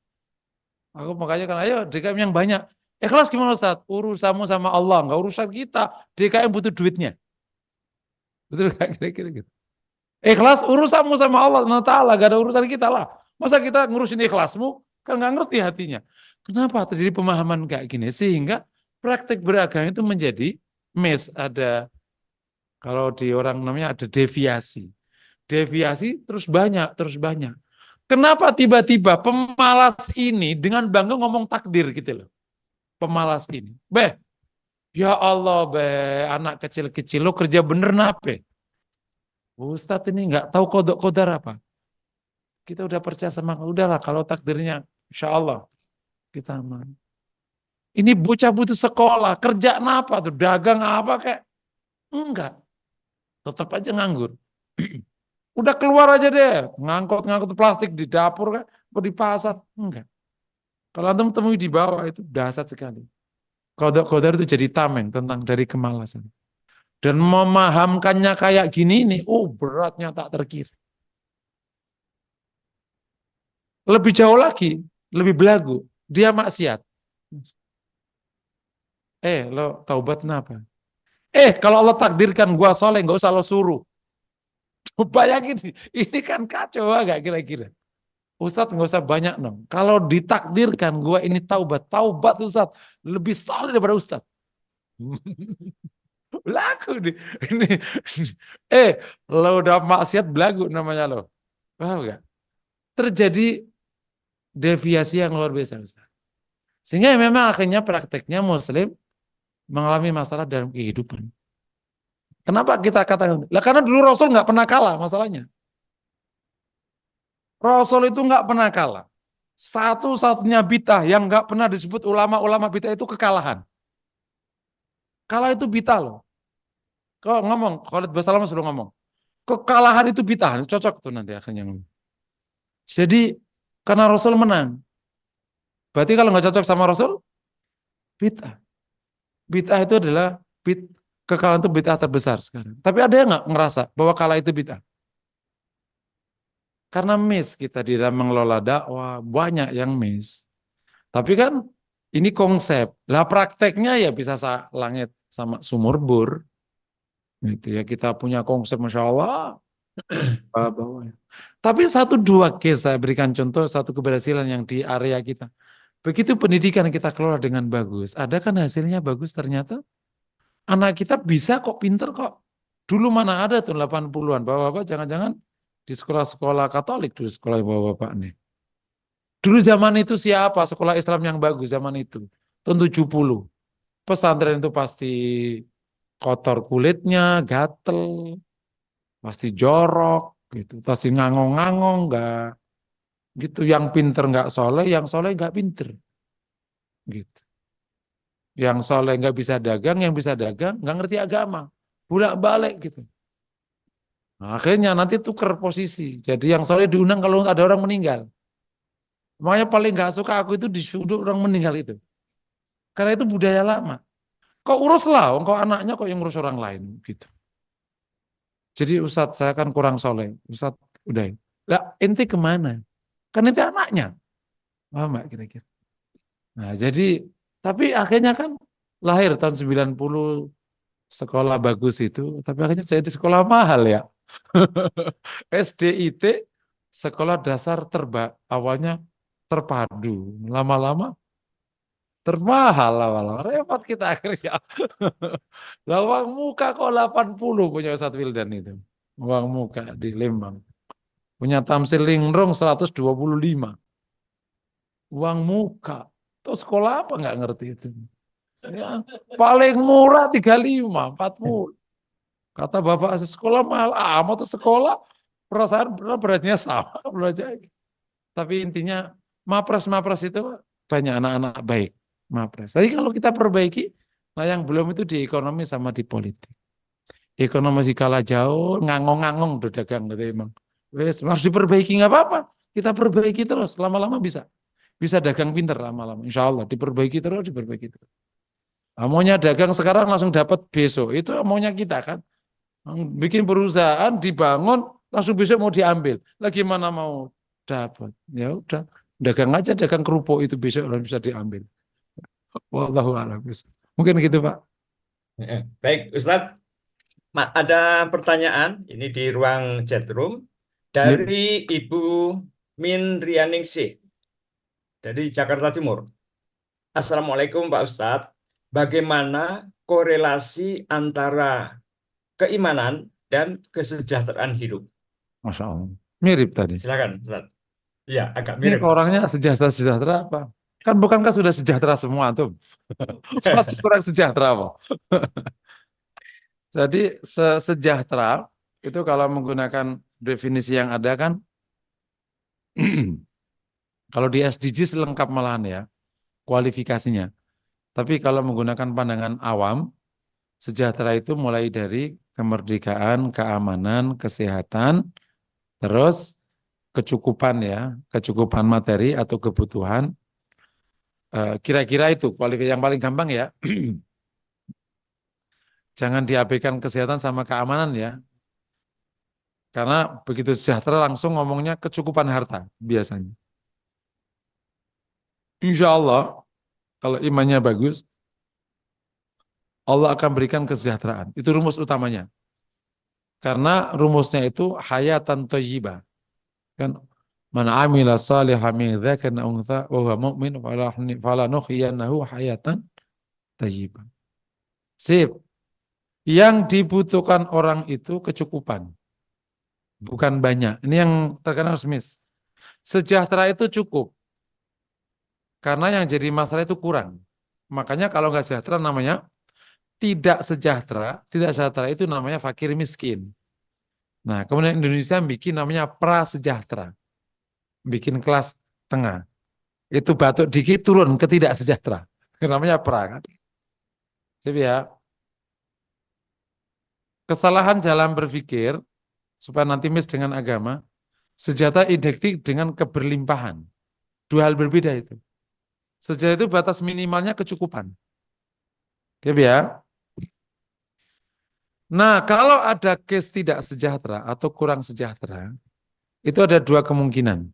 aku makanya kan ayo DKM yang banyak. Ikhlas gimana Ustaz? Urusanmu sama Allah, enggak urusan kita. DKM butuh duitnya. Betul enggak kira-kira gitu? Ikhlas urusanmu sama Allah Ta'ala, gak ada urusan kita lah. Masa kita ngurusin ikhlasmu, kan nggak ngerti hatinya. Kenapa terjadi pemahaman kayak gini? Sehingga praktek beragama itu menjadi ada, kalau di orang namanya ada deviasi. Deviasi terus banyak, terus banyak. Kenapa tiba-tiba pemalas ini dengan bangga ngomong takdir gitu loh. Pemalas ini. Ya Allah anak kecil-kecil lo kerja bener nape? Ustadz ini nggak tahu kodok kodar apa. Kita udah percaya sama, udahlah kalau takdirnya insya Allah kita aman. Ini bocah butuh sekolah, kerja apa tuh, dagang apa kayak? Enggak, tetap aja nganggur. Udah keluar aja deh, ngangkut plastik di dapur kan, atau di pasar, enggak. Kalau antum temui di bawah itu dahsyat sekali. Kodok kodar itu jadi tameng tentang dari kemalasan. Dan memahamkannya kayak gini nih, beratnya tak terkira. Lebih jauh lagi, lebih belagu, dia maksiat. Lo taubat kenapa? Kalau Allah takdirkan gua soleh, nggak usah lo suruh. Bayangin, ini kan kacau agak kira-kira. Ustadz nggak usah banyak dong. Kalau ditakdirkan gua ini taubat Ustadz lebih soleh daripada Ustadz. Belagu nih. Ini, lo udah maksiat belagu namanya lo. Paham gak? Terjadi deviasi yang luar biasa Ustadz. Sehingga memang akhirnya prakteknya Muslim mengalami masalah dalam kehidupan. Kenapa kita katakan? Karena dulu Rasul nggak pernah kalah masalahnya. Rasul itu nggak pernah kalah. Satu-satunya bid'ah yang nggak pernah disebut ulama-ulama bid'ah itu kekalahan. Kalah itu bid'ah loh. Kalau ngomong, Khalid Basalam sudah ngomong. Kekalahan itu bid'ah, cocok tuh nanti akhirnya ngomong. Jadi karena Rasul menang. Berarti kalau nggak cocok sama Rasul, bid'ah. Bid'ah itu adalah kekalahan itu bid'ah terbesar sekarang. Tapi ada yang nggak ngerasa bahwa kalah itu bid'ah? Karena miss kita di dalam mengelola dakwah, banyak yang miss. Tapi kan ini konsep. Lah prakteknya ya bisa langit sama sumur bor. Gitu ya, kita punya konsep Masya Allah. Bawah. Tapi satu dua case saya berikan contoh, satu keberhasilan yang di area kita. Begitu pendidikan kita kelola dengan bagus, ada kan hasilnya bagus ternyata. Anak kita bisa kok, pinter kok. Dulu mana ada tuh 80-an, Bapak-bapak jangan-jangan di sekolah-sekolah Katolik, dulu sekolah Bapak-bapak nih. Dulu zaman itu siapa sekolah Islam yang bagus zaman itu? Tahun 70. Pesantren itu pasti kotor kulitnya, gatel, pasti jorok, gitu. Pasti ngangong-ngangong, enggak gitu. Yang pinter nggak soleh, yang soleh nggak pinter, gitu. Yang soleh nggak bisa dagang, yang bisa dagang nggak ngerti agama, bolak-balik gitu. Nah, akhirnya nanti tuker posisi. Jadi yang soleh diundang kalau ada orang meninggal. Makanya paling nggak suka aku itu disuruh orang meninggal itu. Karena itu budaya lama. Kok uruslah, kok anaknya kok yang urus orang lain gitu. Jadi Ustadz saya kan kurang soleh. Ustadz udah. Lah ente kemana? Kan ente anaknya. Paham nggak kira-kira? Nah jadi, tapi akhirnya kan lahir tahun 90 sekolah bagus itu. Tapi akhirnya jadi sekolah mahal ya. SDIT, sekolah dasar awalnya terpadu. Lama-lama termahal lama-lama. Repot kita akhirnya. Lah uang muka kok 80 punya Ustadz Wildan itu. Uang muka di Lembang. Punya Tamsil Lingrong 125. Uang muka. Terus sekolah apa nggak ngerti itu. Ya, paling murah 35, 40. Kata bapak sekolah mahal amat tuh sekolah. Perasaan beratnya sama. Tapi intinya mapres-mapres itu banyak anak-anak baik. Mapres. Tapi kalau kita perbaiki, nah yang belum itu di ekonomi sama di politik. Ekonomi masih kalah jauh, ngangong-ngangong udah dagang gitu emang. Wes harus diperbaiki nggak apa-apa. Kita perbaiki terus, lama-lama bisa. Bisa dagang pinter lama-lama. Insya Allah diperbaiki terus, diperbaiki terus. Nah, maunya dagang sekarang langsung dapat besok. Itu maunya kita kan. Bikin perusahaan dibangun langsung besok mau diambil. Lagi mana mau dapat? Ya udah, dagang aja dagang kerupuk itu besok bisa diambil. Wallahu a'lam. Mungkin gitu Pak. Baik, Ustadz. Ada pertanyaan ini di ruang chat room Ya. dari Ibu Min Rianingsih dari Jakarta Timur. Assalamualaikum Pak Ustadz. Bagaimana korelasi antara keimanan dan kesejahteraan hidup? Masya Allah. Mirip tadi. Silakan, Ustadz. Iya, agak Ini mirip. orangnya sejahtera apa? Kan bukankah sudah sejahtera semua tuh? Pasti kurang sejahtera Pak. Jadi sejahtera itu kalau menggunakan definisi yang ada kan, kalau di SDGs lengkap malahan ya, kualifikasinya. Tapi kalau menggunakan pandangan awam, sejahtera itu mulai dari kemerdekaan, keamanan, kesehatan, terus kecukupan ya, kecukupan materi atau kebutuhan. Kira-kira itu kualifikasi yang paling gampang ya. Jangan diabaikan kesehatan sama keamanan ya. Karena begitu sejahtera langsung ngomongnya kecukupan harta biasanya. Insya Allah kalau imannya bagus, Allah akan berikan kesejahteraan. Itu rumus utamanya. Karena rumusnya itu hayatan thayyibah. Kan man amila salihan min dzakarin aw untha wa huwa mu'min falanuhyiyannahu hayatan thayyibah. Sip. Yang dibutuhkan orang itu kecukupan. Bukan banyak. Ini yang terkadang miss. Sejahtera itu cukup. Karena yang jadi masalah itu kurang. Makanya kalau nggak sejahtera namanya tidak sejahtera. Tidak sejahtera itu namanya fakir miskin. Nah, kemudian Indonesia bikin namanya prasejahtera. Bikin kelas tengah. Itu batuk dikit turun ke tidak sejahtera. Namanya pra kan. Jadi ya, kesalahan dalam berpikir supaya nanti miss dengan agama, sejahtera identik dengan keberlimpahan. Dua hal berbeda itu. Sejahtera itu batas minimalnya kecukupan. Gitu ya. Nah, kalau ada case tidak sejahtera atau kurang sejahtera, itu ada dua kemungkinan.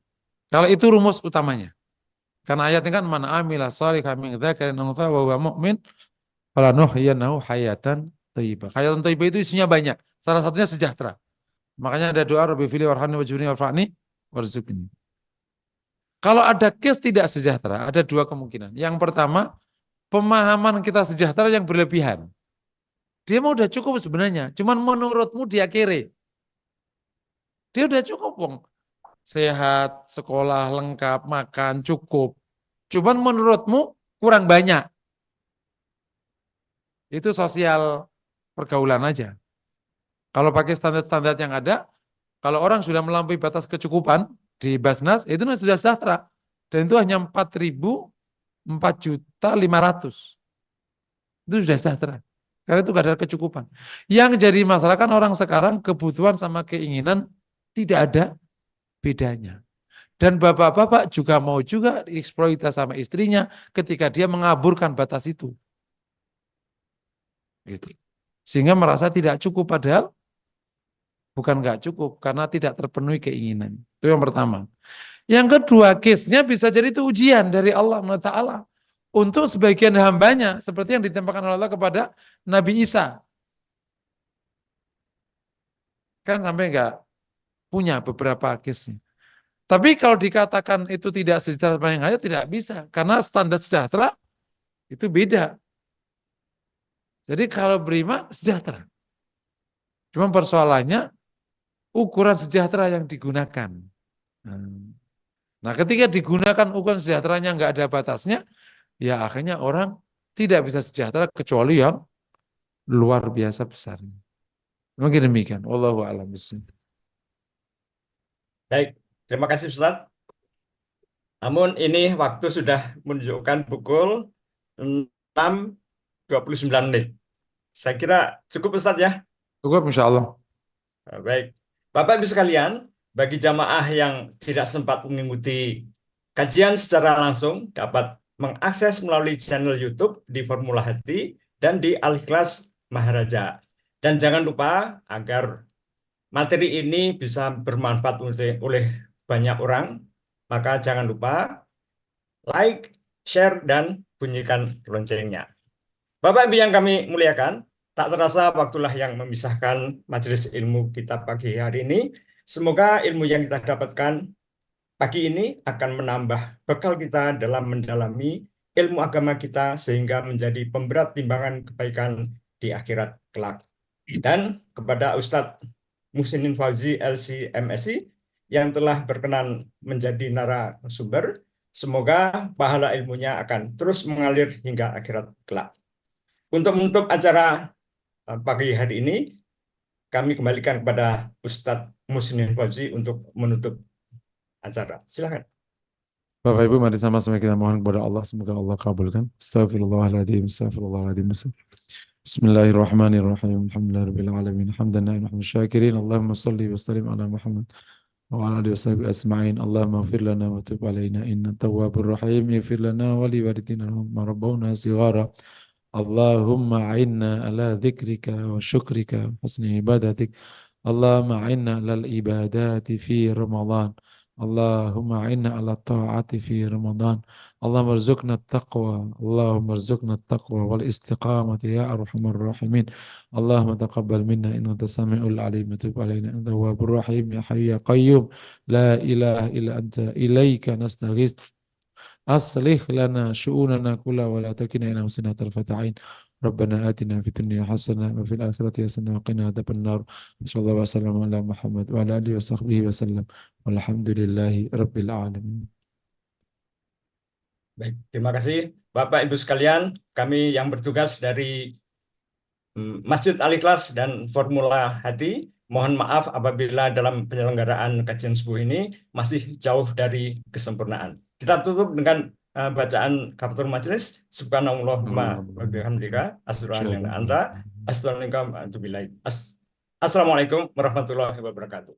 Kalau itu rumus utamanya. Karena ayatnya kan man amila shalihan min dzakarin aw untha wa huwa mu'min falanuhyiyannahu hayatan thayyibah. Hayatan thayyibah itu isinya banyak. Salah satunya sejahtera. Makanya ada doa Rabbi fili warhamni wajibni warfa'ni warzuqni. Kalau ada case tidak sejahtera, ada dua kemungkinan. Yang pertama, pemahaman kita sejahtera yang berlebihan. Dia mau udah cukup sebenarnya, cuman menurutmu dia kere. Dia udah cukup, Bang. Sehat, sekolah lengkap, makan cukup. Cuman menurutmu kurang banyak. Itu sosial pergaulan aja. Kalau pakai standar-standar yang ada, kalau orang sudah melampaui batas kecukupan di Basnas, itu sudah sejahtera. Dan itu hanya 4.500. Itu sudah sejahtera. Karena itu gak ada kecukupan. Yang jadi masalah kan orang sekarang kebutuhan sama keinginan tidak ada bedanya. Dan bapak-bapak juga mau juga dieksploitasi sama istrinya ketika dia mengaburkan batas itu. Gitu. Sehingga merasa tidak cukup, padahal bukan nggak cukup, karena tidak terpenuhi keinginan. Itu yang pertama. Yang kedua, case-nya bisa jadi itu ujian dari Allah Taala untuk sebagian hambanya, seperti yang ditempelkan oleh Allah kepada Nabi Isa. Kan sampai nggak punya beberapa case-nya. Tapi kalau dikatakan itu tidak sejahtera sama yang hanya, tidak bisa. Karena standar sejahtera itu beda. Jadi kalau beriman, sejahtera. Cuma persoalannya, ukuran sejahtera yang digunakan. Nah, ketika digunakan ukuran sejahteranya nggak ada batasnya, ya akhirnya orang tidak bisa sejahtera kecuali yang luar biasa besarnya. Mungkin demikian. Wallahu a'lam bishawab. Baik, terima kasih Ustaz. Namun ini waktu sudah menunjukkan pukul 6.29 menit. Saya kira cukup Ustaz ya. Cukup insya Allah. Baik, Bapak Ibu sekalian, bagi jamaah yang tidak sempat mengikuti kajian secara langsung dapat mengakses melalui channel YouTube di Formula Hati dan di Al-Ikhlas Maharaja. Dan jangan lupa agar materi ini bisa bermanfaat oleh banyak orang, maka jangan lupa like, share, dan bunyikan loncengnya. Bapak Ibu yang kami muliakan, tak terasa waktulah yang memisahkan majelis ilmu kita pagi hari ini. Semoga ilmu yang kita dapatkan pagi ini akan menambah bekal kita dalam mendalami ilmu agama kita sehingga menjadi pemberat timbangan kebaikan di akhirat kelak. Dan kepada Ustadz Muhsinin Fauzi LC MSI yang telah berkenan menjadi narasumber, semoga pahala ilmunya akan terus mengalir hingga akhirat kelak. Untuk menutup acara pagi hari ini, kami kembalikan kepada Ustadz Muhsinin Fauzi untuk menutup acara. Silakan. Bapak Ibu, mari sama-sama kita mohon kepada Allah, semoga Allah kabulkan. Astagfirullahaladzim, astagfirullahaladzim. Bismillahirrahmanirrahim. Alhamdulillahirabbil alamin. Hamdan lillahi syakirin. Allahumma shalli wa sallim ala Muhammad wa ala alihi washabihi asma'in. Allahumma ighfir lana wa tub alaina innaka tawwabur rahim. Ighfir lana wa li walidina wa rabbana sighara. Allahumma a'inna ala dzikrika wa syukrika wa husni ibadatik. Allahumma a'inna ala ibadati fi Ramadan. Allahumma a'inna ala ta'ati fi Ramadan. Allahumma arzuqna at-taqwa. Allahumma arzuqna at-taqwa wal istiqamati ya arhamar rahimin. Allahumma taqabbal minna innaka samiul alim wa tub alaina innaka tawwabur rahim ya hayyu ya qayyum la ilaha illa anta ilaika nastaghits. أصلح لنا شؤوننا كلها ولا تكلنا إلى أنفسنا طرفة عين ربنا آتنا في الدنيا حسنة وفي الآخرة حسنة وقنا عذاب النار صلى الله وسلم على محمد وعلى آله وصحبه وسلم والحمد لله رب العالمين. Baik, terima kasih Bapak Ibu sekalian, kami yang bertugas dari Masjid Al-Ikhlas dan Formula Hati, mohon maaf apabila dalam penyelenggaraan kajian subuh ini masih jauh dari kesempurnaan. Kita tutup dengan bacaan kafaratul majelis. Subhanallahumma wa bihamdika asyhadu an la ilaha illa anta astaghfiruka wa atubu ilaik. Assalamualaikum warahmatullahi wabarakatuh.